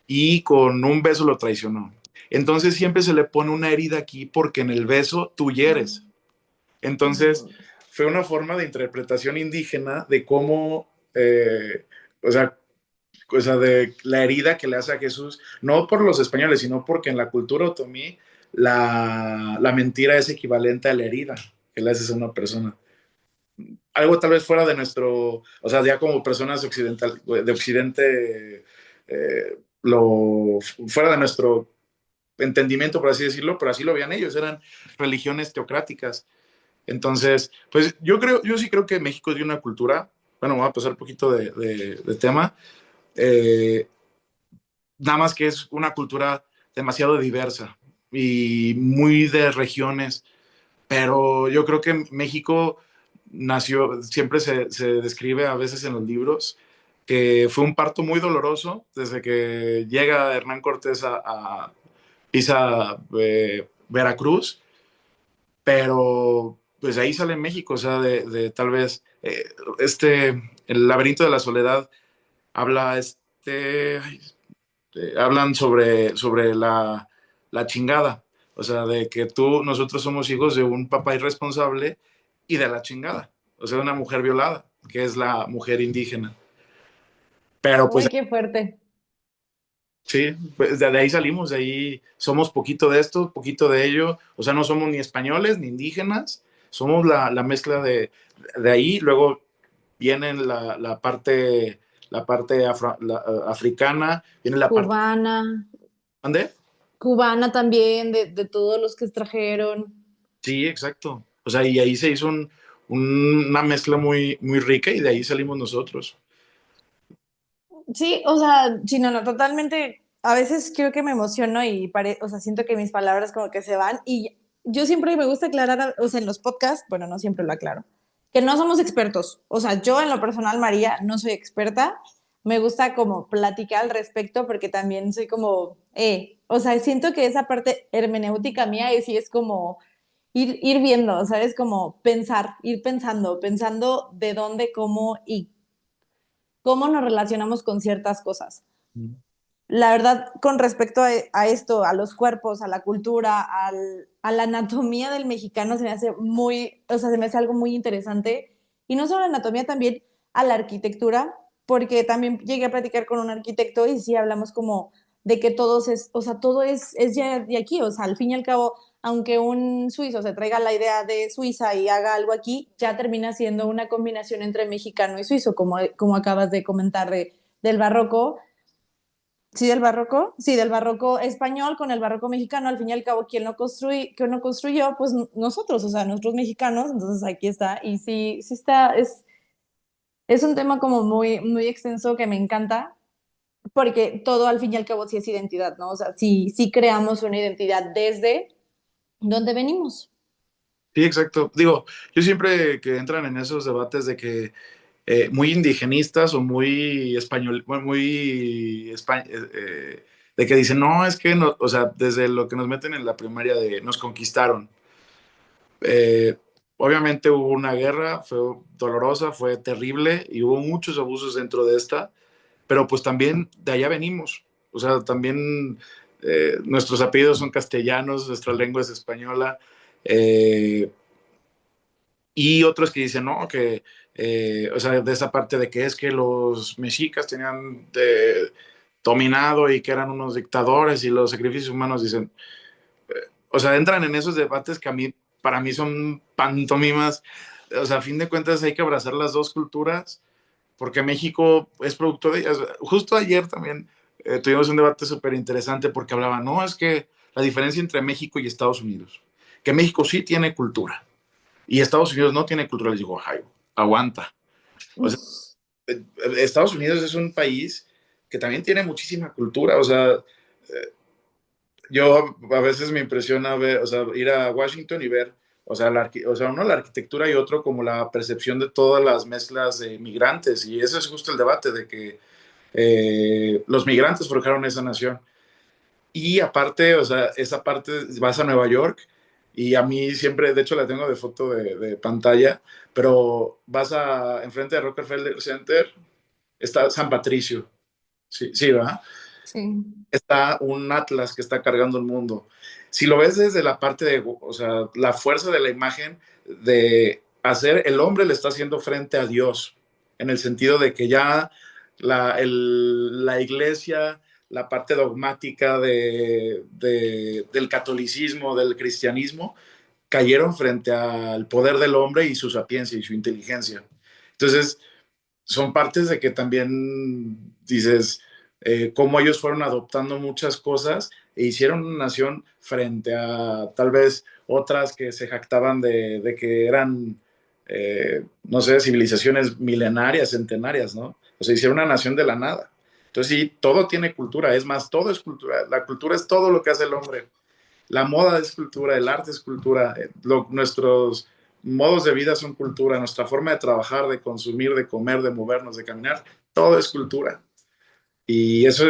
y con un beso lo traicionó. Entonces siempre se le pone una herida aquí porque en el beso tú hieres. Entonces fue una forma de interpretación indígena de cómo, o sea, de la herida que le hace a Jesús, no por los españoles, sino porque en la cultura otomí la mentira es equivalente a la herida que le haces a una persona. Algo tal vez fuera de nuestro, o sea, ya como personas occidental, de Occidente, fuera de nuestro entendimiento, por así decirlo, pero así lo veían ellos, eran religiones teocráticas. Entonces, pues yo sí creo que México dio una cultura, bueno, vamos a pasar un poquito de tema, eh, nada más que es una cultura demasiado diversa y muy de regiones, pero yo creo que México nació, siempre se describe a veces en los libros, que fue un parto muy doloroso desde que llega Hernán Cortés a pisa Veracruz, pero pues ahí sale México, o sea, de tal vez el laberinto de la soledad habla hablan sobre la chingada, o sea, de que nosotros somos hijos de un papá irresponsable y de la chingada, o sea, de una mujer violada, que es la mujer indígena. Pero pues Uy, qué fuerte. Sí, pues de ahí salimos, de ahí somos poquito de esto, poquito de ello, o sea, no somos ni españoles ni indígenas, somos la mezcla de ahí, luego viene la parte africana, viene la parte... Cubana, ¿Ande? cubana también, de todos los que extrajeron. Sí, exacto. O sea, y ahí se hizo una mezcla muy, muy rica y de ahí salimos nosotros. Sí, o sea, sí, no, no, totalmente. A veces creo que me emociono y o sea, siento que mis palabras como que se van y yo siempre me gusta aclarar, o sea, en los podcasts, bueno, no siempre lo aclaro, que no somos expertos. O sea, yo en lo personal, María, no soy experta. Me gusta como platicar al respecto porque también soy como, o sea, siento que esa parte hermenéutica mía sí es como ir viendo, ¿sabes? Como pensar, ir pensando de dónde, cómo y cómo nos relacionamos con ciertas cosas. Mm. La verdad, con respecto a esto, a los cuerpos, a la cultura, a la anatomía del mexicano, se me hace muy, o sea, se me hace algo muy interesante. Y no solo la anatomía, también a la arquitectura, porque también llegué a platicar con un arquitecto y sí hablamos como de que todos es, o sea, todo es ya de aquí, o sea, al fin y al cabo, aunque un suizo se traiga la idea de Suiza y haga algo aquí, ya termina siendo una combinación entre mexicano y suizo, como acabas de comentar del barroco. Sí, del barroco, sí, del barroco español con el barroco mexicano, al fin y al cabo, ¿quién lo construyó? Pues nosotros, o sea, nosotros mexicanos, entonces aquí está, y sí, sí está, es un tema como muy, muy extenso que me encanta, porque todo al fin y al cabo sí es identidad, ¿no? O sea, sí, sí creamos una identidad desde donde venimos. Sí, exacto. Digo, yo siempre que entran en esos debates de que muy indigenistas o muy español, bueno, de que dicen, no, es que no, o sea, desde lo que nos meten en la primaria de nos conquistaron. Eh, Obviamente hubo una guerra, fue dolorosa, fue terrible y hubo muchos abusos dentro de esta, pero pues también de allá venimos. O sea, también nuestros apellidos son castellanos, nuestra lengua es española. eh, y otros que dicen, no, que, o sea, de esa parte de que es que los mexicas tenían dominado y que eran unos dictadores y los sacrificios humanos, dicen, o sea, entran en esos debates que a mí, para mí son pantomimas. O sea, a fin de cuentas hay que abrazar las dos culturas porque México es producto de ellas. Justo ayer también tuvimos un debate súper interesante porque hablaban, no, es que la diferencia entre México y Estados Unidos, que México sí tiene cultura y Estados Unidos no tiene cultura. Les digo, ay, aguanta. O sea, Estados Unidos es un país que también tiene muchísima cultura. O sea, yo a veces me impresiona ver, o sea, ir a Washington y ver, o sea, uno la arquitectura y otro como la percepción de todas las mezclas de migrantes. Y ese es justo el debate de que los migrantes forjaron esa nación. Y aparte, o sea, esa parte vas a Nueva York y a mí siempre, de hecho la tengo de foto de pantalla, pero vas a, enfrente de Rockefeller Center, está San Patricio, sí, sí, ¿verdad? Sí. Está un Atlas que está cargando el mundo. Si lo ves desde la parte de, o sea, la fuerza de la imagen de hacer, el hombre le está haciendo frente a Dios, en el sentido de que ya la iglesia, la parte dogmática del catolicismo, del cristianismo, cayeron frente al poder del hombre y su sapiencia y su inteligencia. Entonces, son partes de que también dices cómo ellos fueron adoptando muchas cosas e hicieron una nación frente a tal vez otras que se jactaban de que eran, no sé, civilizaciones milenarias, centenarias, ¿no? O sea, hicieron una nación de la nada. Entonces, sí, todo tiene cultura, es más, todo es cultura. La cultura es todo lo que hace el hombre. La moda es cultura, el arte es cultura, nuestros modos de vida son cultura, nuestra forma de trabajar, de consumir, de comer, de movernos, de caminar, todo es cultura. Y eso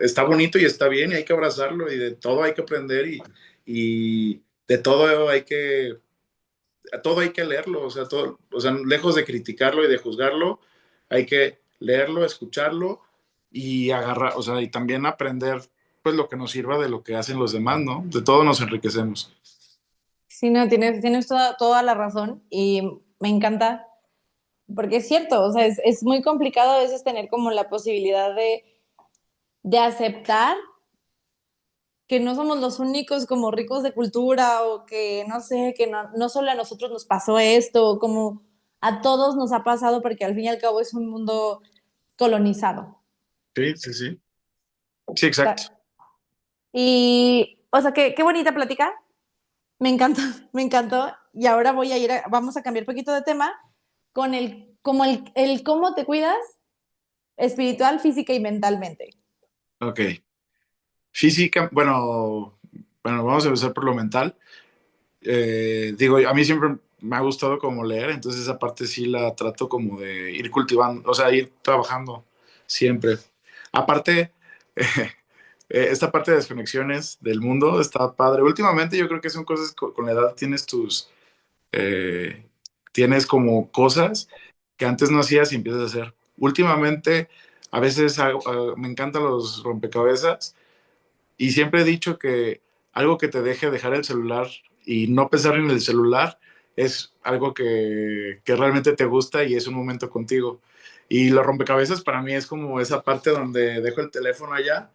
está bonito y está bien y hay que abrazarlo y de todo hay que aprender y de todo hay que leerlo, o sea, todo, o sea, lejos de criticarlo y de juzgarlo, hay que leerlo, escucharlo y agarrar, o sea, y también aprender pues lo que nos sirva de lo que hacen los demás, ¿no? De todo nos enriquecemos. Sí, no, tienes toda la razón y me encanta, porque es cierto, o sea, es muy complicado a veces tener como la posibilidad de aceptar que no somos los únicos como ricos de cultura o que no sé, que no solo a nosotros nos pasó esto, como a todos nos ha pasado porque al fin y al cabo es un mundo colonizado. Sí, sí, sí. Sí, exacto. Y, o sea, qué bonita plática. Me encantó, me encantó. Y ahora vamos a cambiar un poquito de tema con el cómo te cuidas espiritual, física y mentalmente. Ok. Física, bueno, vamos a empezar por lo mental. Digo, a mí siempre me ha gustado como leer, entonces esa parte sí la trato como de ir cultivando, o sea, ir trabajando siempre. Aparte, esta parte de desconexiones del mundo está padre. Últimamente yo creo que son cosas, con la edad eh, tienes como cosas que antes no hacías y empiezas a hacer. Últimamente, a veces me encantan los rompecabezas y siempre he dicho que algo que te deje dejar el celular y no pensar en el celular es algo que realmente te gusta y es un momento contigo. Y los rompecabezas para mí es como esa parte donde dejo el teléfono allá,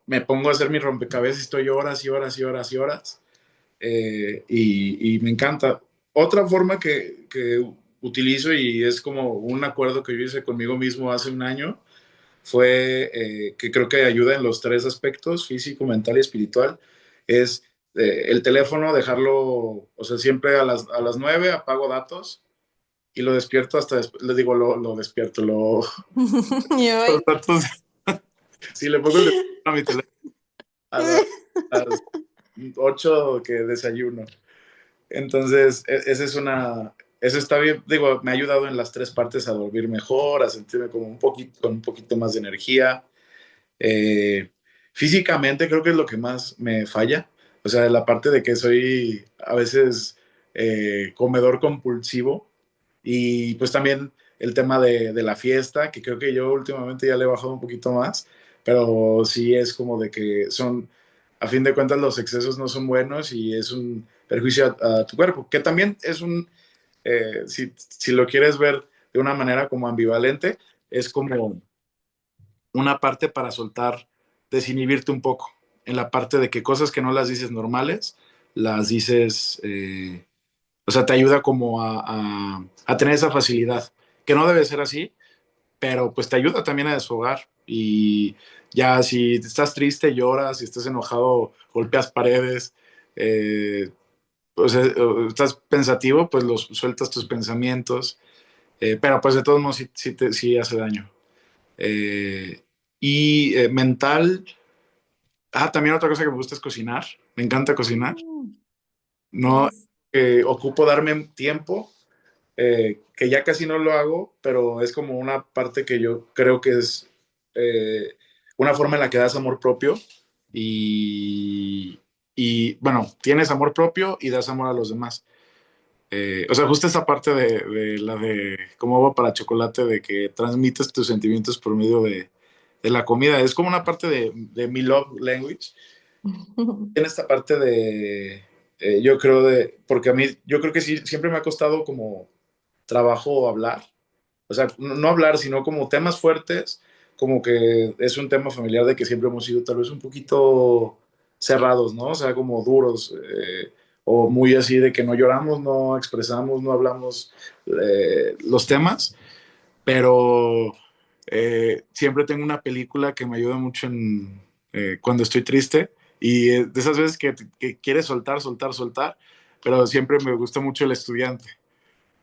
me pongo a hacer mi rompecabezas y estoy horas y horas y horas y horas, y me encanta. Otra forma que utilizo y es como un acuerdo que yo hice conmigo mismo hace un año fue, que creo que ayuda en los tres aspectos, físico, mental y espiritual, es el teléfono, dejarlo, o sea, siempre a las 9 apago datos y lo despierto hasta después, les digo, lo despierto, Y los hoy, datos, si le pongo el teléfono a mi teléfono a las 8 que desayuno. Entonces, esa es eso está bien, digo, me ha ayudado en las tres partes a dormir mejor, a sentirme como un poquito, con un poquito más de energía. Eh, Físicamente creo que es lo que más me falla. O sea, la parte de que soy a veces comedor compulsivo y pues también el tema de la fiesta, que creo que yo últimamente ya le he bajado un poquito más, pero sí es como de que son, a fin de cuentas, los excesos no son buenos y es un perjuicio a tu cuerpo, que también es si lo quieres ver de una manera como ambivalente, es como una parte para soltar, desinhibirte un poco, en la parte de que cosas que no las dices normales, las dices, o sea, te ayuda como a tener esa facilidad, que no debe ser así, pero pues te ayuda también a desfogar y ya si estás triste lloras, si estás enojado golpeas paredes, pues, estás pensativo, pues los sueltas tus pensamientos, pero pues de todos modos sí hace daño. Eh, Mental, también otra cosa que me gusta es cocinar. Me encanta cocinar. No, nice. ocupo darme tiempo, que ya casi no lo hago, pero es como una parte que yo creo que es una forma en la que das amor propio y, bueno, tienes amor propio y das amor a los demás. O sea, justo esa parte de la de como agua para chocolate, de que transmites tus sentimientos por medio de la comida. Es como una parte de mi love language. En esta parte yo creo porque a mí, yo creo que sí, siempre me ha costado como trabajo hablar. O sea, no hablar, sino como temas fuertes, como que es un tema familiar de que siempre hemos sido tal vez un poquito cerrados, ¿no? O sea, como duros, o muy así de que no lloramos, no expresamos, no hablamos los temas, pero siempre tengo una película que me ayuda mucho cuando estoy triste y de esas veces que quieres soltar, soltar, soltar, pero siempre me gusta mucho El Estudiante.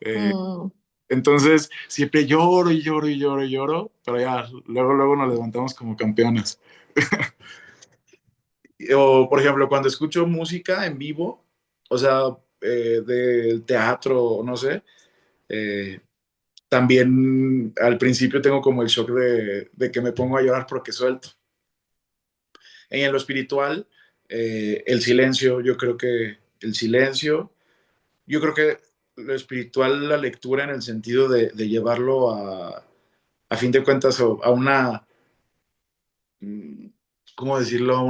Eh, Mm. entonces, siempre lloro y lloro y lloro y lloro, pero ya, luego nos levantamos como campeones. O, por ejemplo, cuando escucho música en vivo, o sea, del teatro, no sé, eh, también al principio tengo como el shock de que me pongo a llorar porque suelto. En lo espiritual, el silencio, yo creo que lo espiritual, la lectura en el sentido de llevarlo a fin de cuentas, a una, mm, ¿cómo decirlo?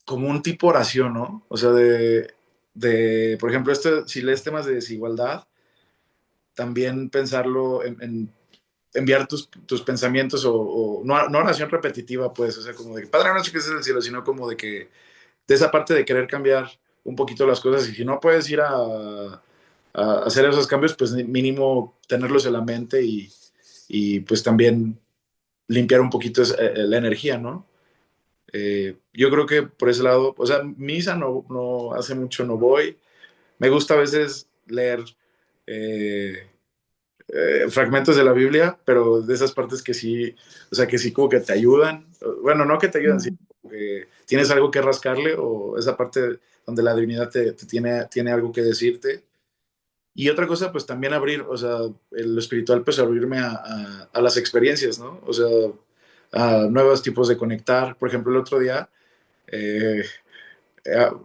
Como un tipo oración, ¿no? O sea, por ejemplo, si lees temas de desigualdad, también pensarlo enviar tus pensamientos o no oración repetitiva, pues, o sea, como de que Padre nuestro que estás en el cielo, sino como de que de esa parte de querer cambiar un poquito las cosas y si no puedes ir a hacer esos cambios, pues mínimo tenerlos en la mente y pues también limpiar un poquito la energía, ¿no? Yo creo que por ese lado, o sea, misa no hace mucho no voy. Me gusta a veces leer eh, fragmentos de la Biblia, pero de esas partes que sí, o sea, que sí como que te ayudan. Bueno, no que te ayudan, sino que tienes algo que rascarle o esa parte donde la divinidad te tiene algo que decirte. Y otra cosa, pues también abrir, o sea, lo espiritual, pues abrirme a las experiencias, ¿no? O sea, a nuevos tipos de conectar. Por ejemplo, el otro día eh,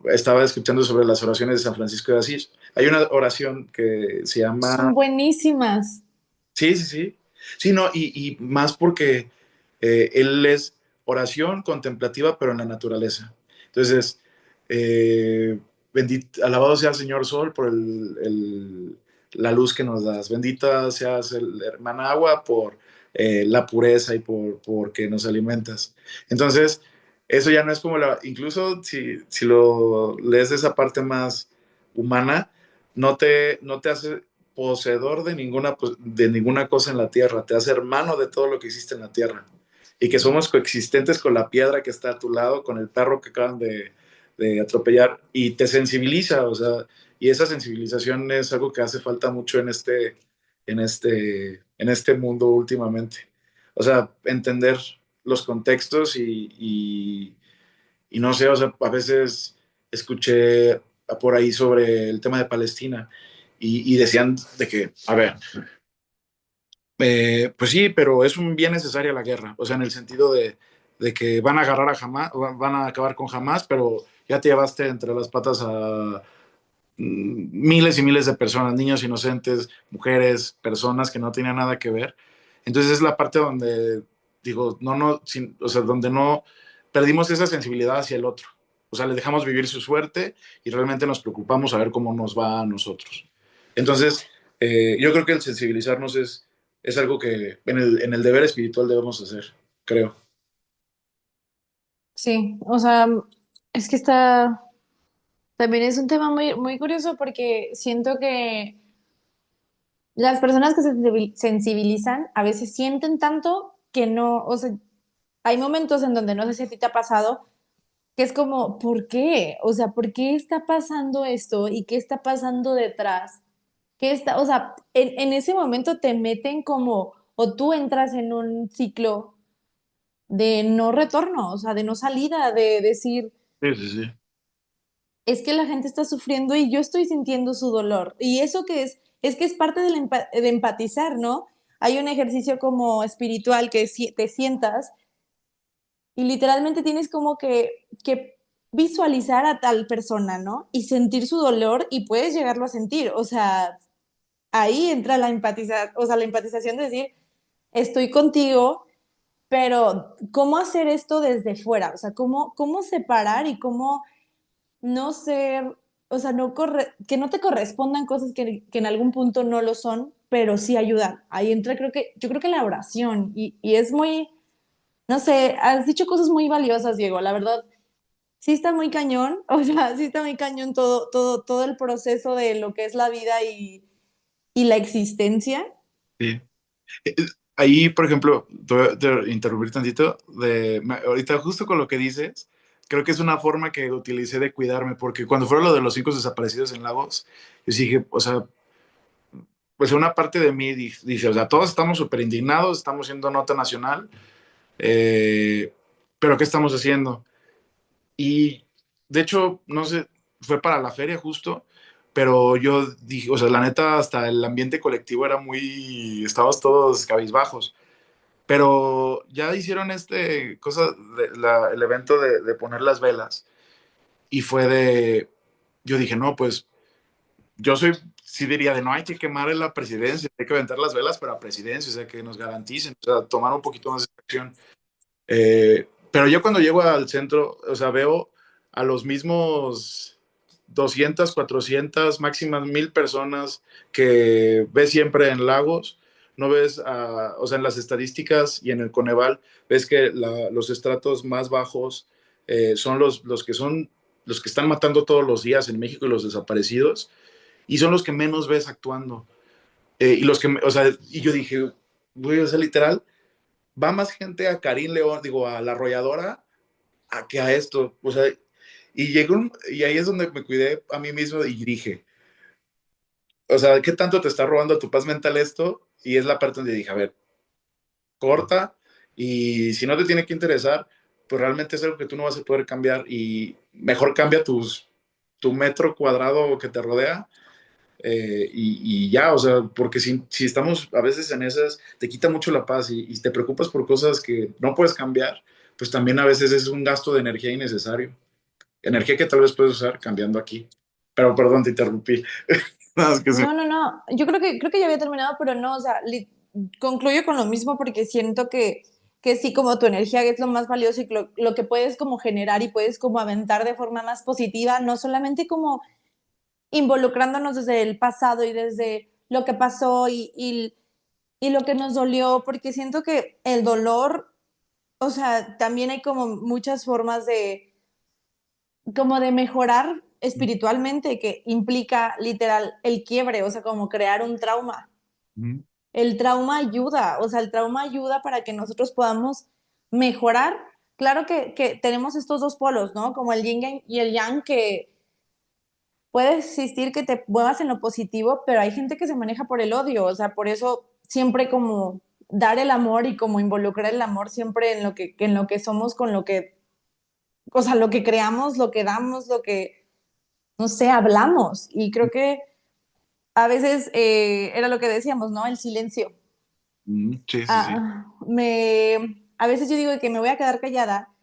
estaba escuchando sobre las oraciones de San Francisco de Asís. Hay una oración que se llama... Son buenísimas. Sí, sí, sí. Sí, no, y más porque él es oración contemplativa, pero en la naturaleza. Entonces, alabado sea el Señor Sol por la luz que nos das. Bendita seas, hermana agua, por la pureza y porque nos alimentas. Entonces, eso ya no es como incluso si lo lees de esa parte más humana, no te hace poseedor de ninguna cosa en la tierra, te hace hermano de todo lo que existe en la tierra. Y que somos coexistentes con la piedra que está a tu lado, con el perro que acaban de atropellar, y te sensibiliza, o sea, y esa sensibilización es algo que hace falta mucho en este mundo últimamente. O sea, entender los contextos y no sé, o sea, a veces escuché por ahí sobre el tema de Palestina y decían de que, a ver, pues sí, pero es un bien necesaria la guerra, o sea, en el sentido de que van a agarrar a Hamas, van a acabar con Hamas, pero ya te llevaste entre las patas a miles y miles de personas, niños inocentes, mujeres, personas que no tenían nada que ver. Entonces es la parte donde digo, o sea, donde no perdimos esa sensibilidad hacia el otro. O sea, le dejamos vivir su suerte y realmente nos preocupamos a ver cómo nos va a nosotros. Entonces, yo creo que el sensibilizarnos es algo que en el deber espiritual debemos hacer, creo. Sí, o sea, es que también es un tema muy, muy curioso porque siento que las personas que se sensibilizan a veces sienten tanto que no, o sea, hay momentos en donde no sé si a ti te ha pasado, que es como, ¿por qué? O sea, ¿por qué está pasando esto? ¿Y qué está pasando detrás? O sea, en ese momento te meten como, o tú entras en un ciclo de no retorno, o sea, de no salida, de decir, Sí, sí, sí. es que la gente está sufriendo y yo estoy sintiendo su dolor. Y eso que es que es parte de empatizar, ¿no? Hay un ejercicio como espiritual que te sientas y literalmente tienes como que visualizar a tal persona, ¿no? Y sentir su dolor y puedes llegarlo a sentir. O sea, ahí entra o sea, la empatización de decir, estoy contigo, pero ¿cómo hacer esto desde fuera? O sea, ¿cómo separar y cómo no ser, o sea, que no te correspondan cosas que en algún punto no lo son, pero sí ayudan. Ahí entra, yo creo que la oración, y es muy, no sé, has dicho cosas muy valiosas, Diego, la verdad, sí está muy cañón, o sea, sí está muy cañón todo el proceso de lo que es la vida y la existencia. Sí. Eh, Ahí, por ejemplo, te voy a interrumpir tantito. Ahorita, justo con lo que dices, creo que es una forma que utilicé de cuidarme, porque cuando fueron lo de los 5 desaparecidos en Lagos, yo sí dije, o sea, pues una parte de mí dice, o sea, todos estamos súper indignados, estamos siendo nota nacional, pero ¿qué estamos haciendo? Y de hecho, no sé, fue para la feria justo, pero yo dije, o sea, la neta, hasta el ambiente colectivo era estábamos todos cabizbajos. Pero ya hicieron el evento de poner las velas y yo dije, no, pues sí diría no hay que quemar en la presidencia, hay que aventar las velas para presidencia, o sea, que nos garanticen, o sea, tomar un poquito más de acción. Pero yo cuando llego al centro, o sea, veo a los mismos 200, 400, máximas 1000 personas que ves siempre en Lagos, no ves, o sea, en las estadísticas y en el Coneval, ves que los estratos más bajos son los que están matando todos los días en México y los desaparecidos, y son los que menos ves actuando. Y los que, o sea, y yo dije, güey, o sea, literal, va más gente a Karim León, digo, a la arrolladora, a que a esto, o sea, y ahí es donde me cuidé a mí mismo y dije, o sea, ¿qué tanto te está robando tu paz mental esto? Y es la parte donde dije, a ver, corta, y si no te tiene que interesar, pues realmente es algo que tú no vas a poder cambiar, y mejor cambia tu metro cuadrado que te rodea, y ya, o sea, porque si estamos a veces en esas, te quita mucho la paz y te preocupas por cosas que no puedes cambiar, pues también a veces es un gasto de energía innecesario, energía que tal vez puedes usar cambiando aquí. Pero perdón, te interrumpí. Nada más que No, no, no. Yo creo que ya había terminado, pero no, o sea, concluyo con lo mismo porque siento que sí, como tu energía es lo más valioso y lo que puedes como generar y puedes como aventar de forma más positiva, no solamente como involucrándonos desde el pasado y desde lo que pasó y lo que nos dolió, porque siento que el dolor, o sea, también hay como muchas formas como de mejorar espiritualmente, que implica literal el quiebre, o sea, como crear un trauma. Ujú. El trauma ayuda, o sea, el trauma ayuda para que nosotros podamos mejorar. Claro que tenemos estos dos polos, ¿no? Como el yin y el yang, que puede existir que te muevas en lo positivo, pero hay gente que se maneja por el odio, o sea, por eso siempre como dar el amor y como involucrar el amor siempre en lo que somos, con lo que, o sea, lo que creamos, lo que damos, lo que, no sé, hablamos. Y creo que a veces era lo que decíamos, ¿no? El silencio. Sí, sí, sí. A veces yo digo que me voy a quedar callada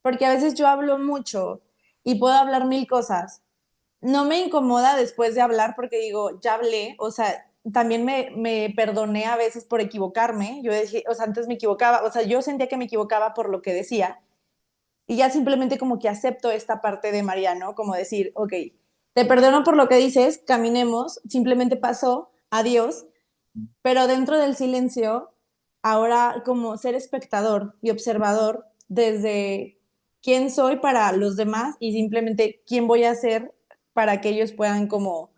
porque a veces yo hablo mucho y puedo hablar mil cosas. No me incomoda después de hablar porque digo, ya hablé, o sea, también me perdoné a veces por equivocarme. Yo dije, o sea, antes me equivocaba, o sea, yo sentía que me equivocaba por lo que decía y ya simplemente como que acepto esta parte de Mariano, como decir, ok, te perdono por lo que dices, caminemos, simplemente pasó, adiós, pero dentro del silencio, ahora como ser espectador y observador desde quién soy para los demás y simplemente quién voy a ser para que ellos puedan como,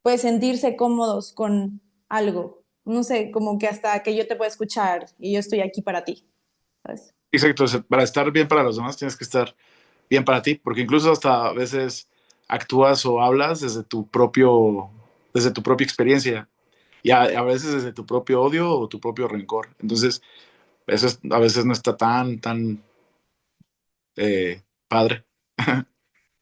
pues sentirse cómodos con algo. No sé, como que hasta que yo te pueda escuchar y yo estoy aquí para ti, ¿sabes? Exacto, o sea, para estar bien para los demás tienes que estar bien para ti, porque incluso hasta a veces actúas o hablas desde tu propia experiencia y a veces desde tu propio odio o tu propio rencor. Entonces, a veces no está tan padre.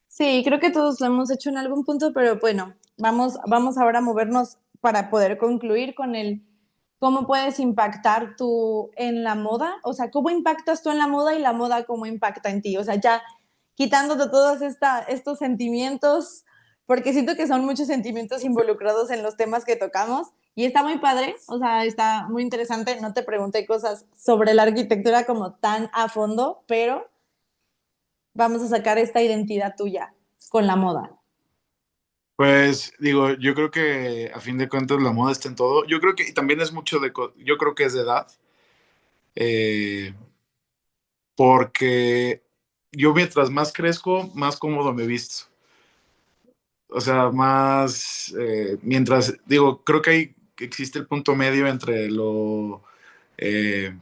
Sí, creo que todos lo hemos hecho en algún punto, pero bueno, vamos ahora a movernos para poder concluir con el cómo puedes impactar tú en la moda, o sea, cómo impactas tú en la moda y la moda cómo impacta en ti, o sea, ya quitándote todos estos sentimientos, porque siento que son muchos sentimientos involucrados en los temas que tocamos y está muy padre, o sea, está muy interesante, no te pregunté cosas sobre la arquitectura como tan a fondo, pero vamos a sacar esta identidad tuya con la moda. Pues digo, yo creo que a fin de cuentas la moda está en todo. Yo creo que y también es mucho yo creo que es de edad, eh, porque yo mientras más crezco, más cómodo me visto. O sea, más, mientras, digo, creo que que existe el punto medio eh,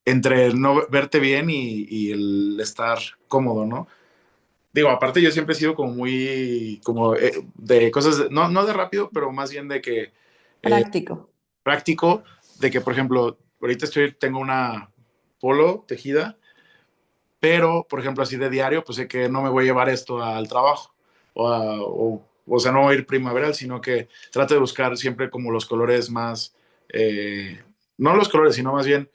entre el no verte bien y el estar cómodo, ¿no? Digo, aparte yo siempre he sido como muy, como de cosas, no de rápido, pero más bien de que eh, Práctico. práctico, de que, por ejemplo, ahorita tengo una polo tejida, pero, por ejemplo, así de diario, pues sé que no me voy a llevar esto al trabajo, o sea, no voy a ir primaveral, sino que trato de buscar siempre como los colores más, no los colores, sino más bien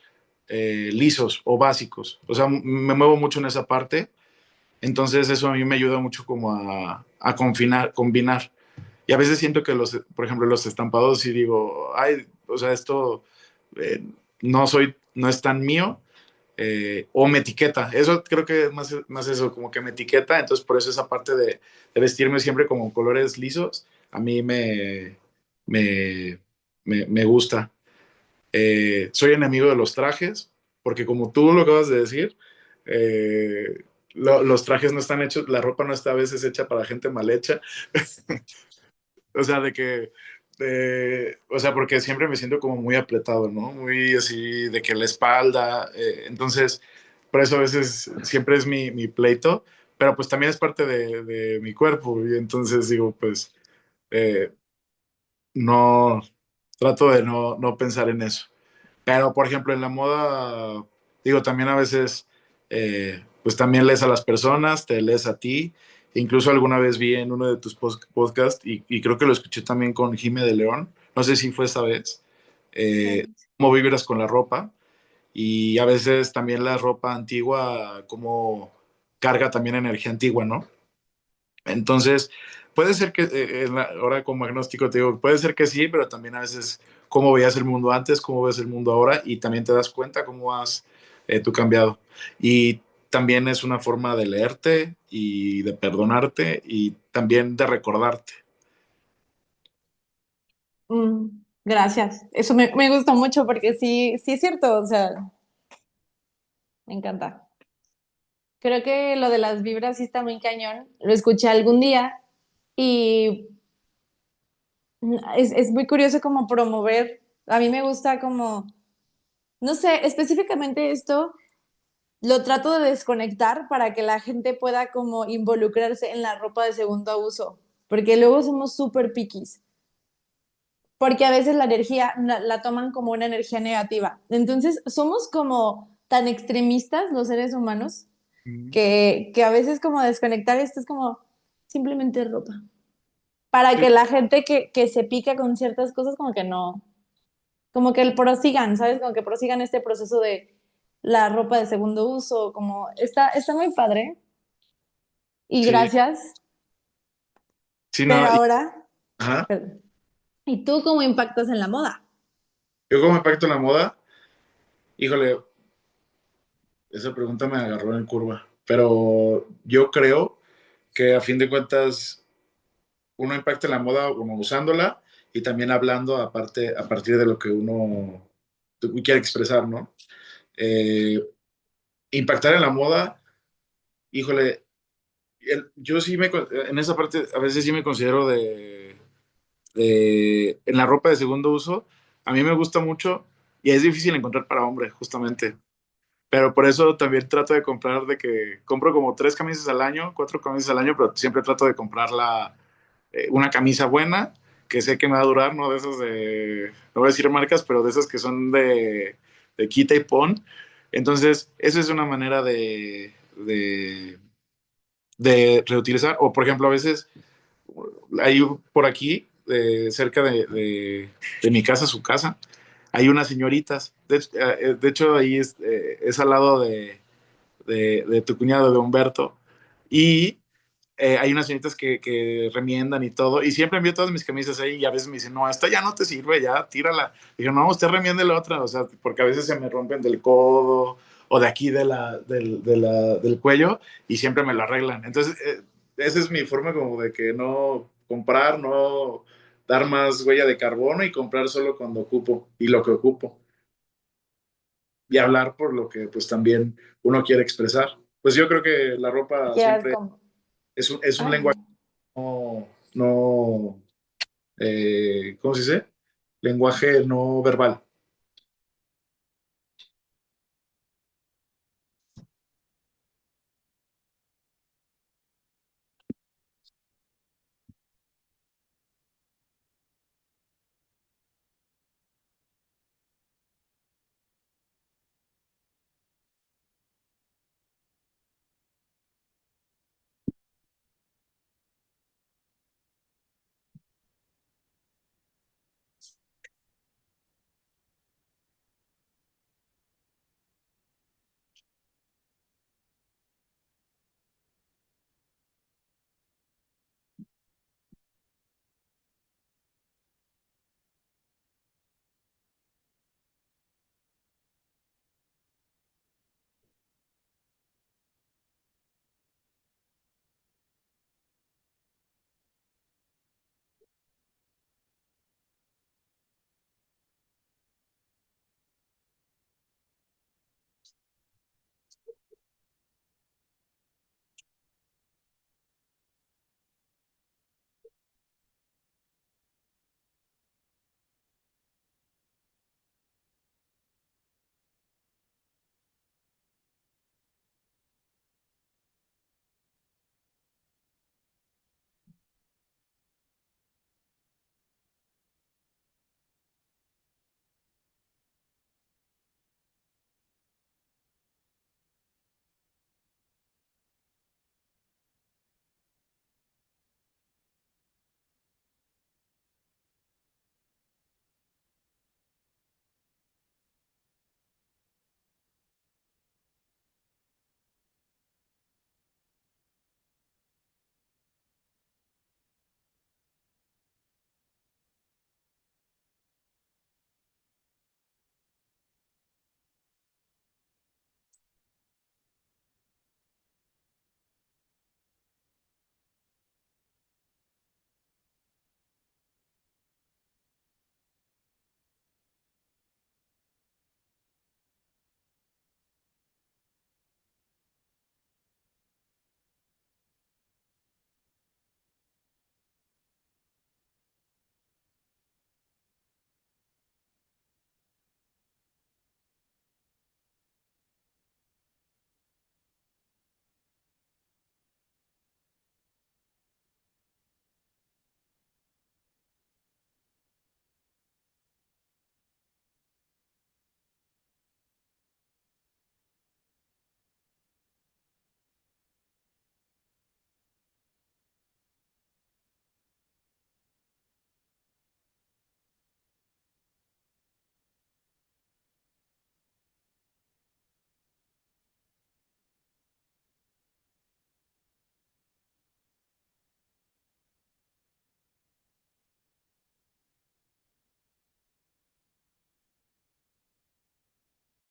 lisos o básicos. O sea, me muevo mucho en esa parte, entonces eso a mí me ayuda mucho como a combinar. Y a veces siento que por ejemplo, los estampados, sí digo, ay, o sea, esto eh, no es tan mío, o me etiqueta. Eso creo que es más eso, como que me etiqueta. Entonces, por eso esa parte de vestirme siempre como colores lisos, a mí me, me gusta. Soy enemigo de los trajes, porque como tú lo acabas de decir, los trajes no están hechos, la ropa no está a veces hecha para gente mal hecha. O sea, o sea, porque siempre me siento como muy apretado, ¿no? Muy así, de que la espalda, entonces, por eso a veces siempre es mi pleito, pero pues también es parte de mi cuerpo, y entonces digo, pues, eh, no, trato de no pensar en eso. Pero, por ejemplo, en la moda, digo, también a veces, pues también lees a las personas, te lees a ti. Incluso alguna vez vi en uno de tus podcasts, y creo que lo escuché también con Jime de León, no sé si fue esta vez, Sí. cómo vibras con la ropa. Y a veces también la ropa antigua, como carga también energía antigua, ¿no? Entonces, puede ser que, ahora como agnóstico te digo, puede ser que sí, pero también a veces cómo veías el mundo antes, cómo ves el mundo ahora, y también te das cuenta cómo has tú cambiado. Y también es una forma de leerte y de perdonarte y también de recordarte. Gracias. Eso me gustó mucho porque sí, sí es cierto, o sea, me encanta. Creo que lo de las vibras sí está muy cañón. Lo escuché algún día y es muy curioso como promover. A mí me gusta como, no sé, específicamente esto lo trato de desconectar para que la gente pueda como involucrarse en la ropa de segundo uso, porque luego somos súper piquis, porque a veces la energía la toman como una energía negativa. Entonces, somos como tan extremistas los seres humanos que a veces como desconectar esto es como simplemente ropa. Para Sí, que la gente que se pica con ciertas cosas como que no, como que prosigan, ¿sabes? Como que prosigan este proceso de la ropa de segundo uso, como está muy padre y sí, gracias, sí, pero no, ahora, ajá. perdón. ¿Y tú cómo impactas en la moda? Yo como impacto en la moda, híjole, esa pregunta me agarró en curva, pero yo creo que a fin de cuentas uno impacta en la moda uno usándola y también hablando aparte, a partir de lo que uno quiere expresar, ¿no? Eh, Impactar en la moda, híjole, yo sí en esa parte a veces sí me considero en la ropa de segundo uso, a mí me gusta mucho y es difícil encontrar para hombre, justamente. Pero por eso también trato de comprar, de que compro como 3 camisas al año, 4 camisas al año, pero siempre trato de comprar una camisa buena, que sé que me va a durar, no de esas no voy a decir marcas, pero de esas que son de quita y pon. Entonces, eso es una manera de reutilizar. O, por ejemplo, a veces hay por aquí, cerca de mi casa, su casa, hay unas señoritas. De hecho, ahí es al lado de tu cuñado, de Humberto. Y hay unas señoritas que remiendan y todo, y siempre envío todas mis camisas ahí, y a veces me dicen, no, esta ya no te sirve, ya, tírala. Digo, no, usted remiende la otra, o sea, porque a veces se me rompen del codo, o de aquí del cuello, y siempre me lo arreglan. Entonces, esa es mi forma como de que no comprar, no dar más huella de carbono y comprar solo cuando ocupo, y lo que ocupo. Y hablar por lo que pues también uno quiere expresar. Pues yo creo que la ropa Quieras siempre como, es un ay, lenguaje no, ¿cómo se dice? Lenguaje no verbal.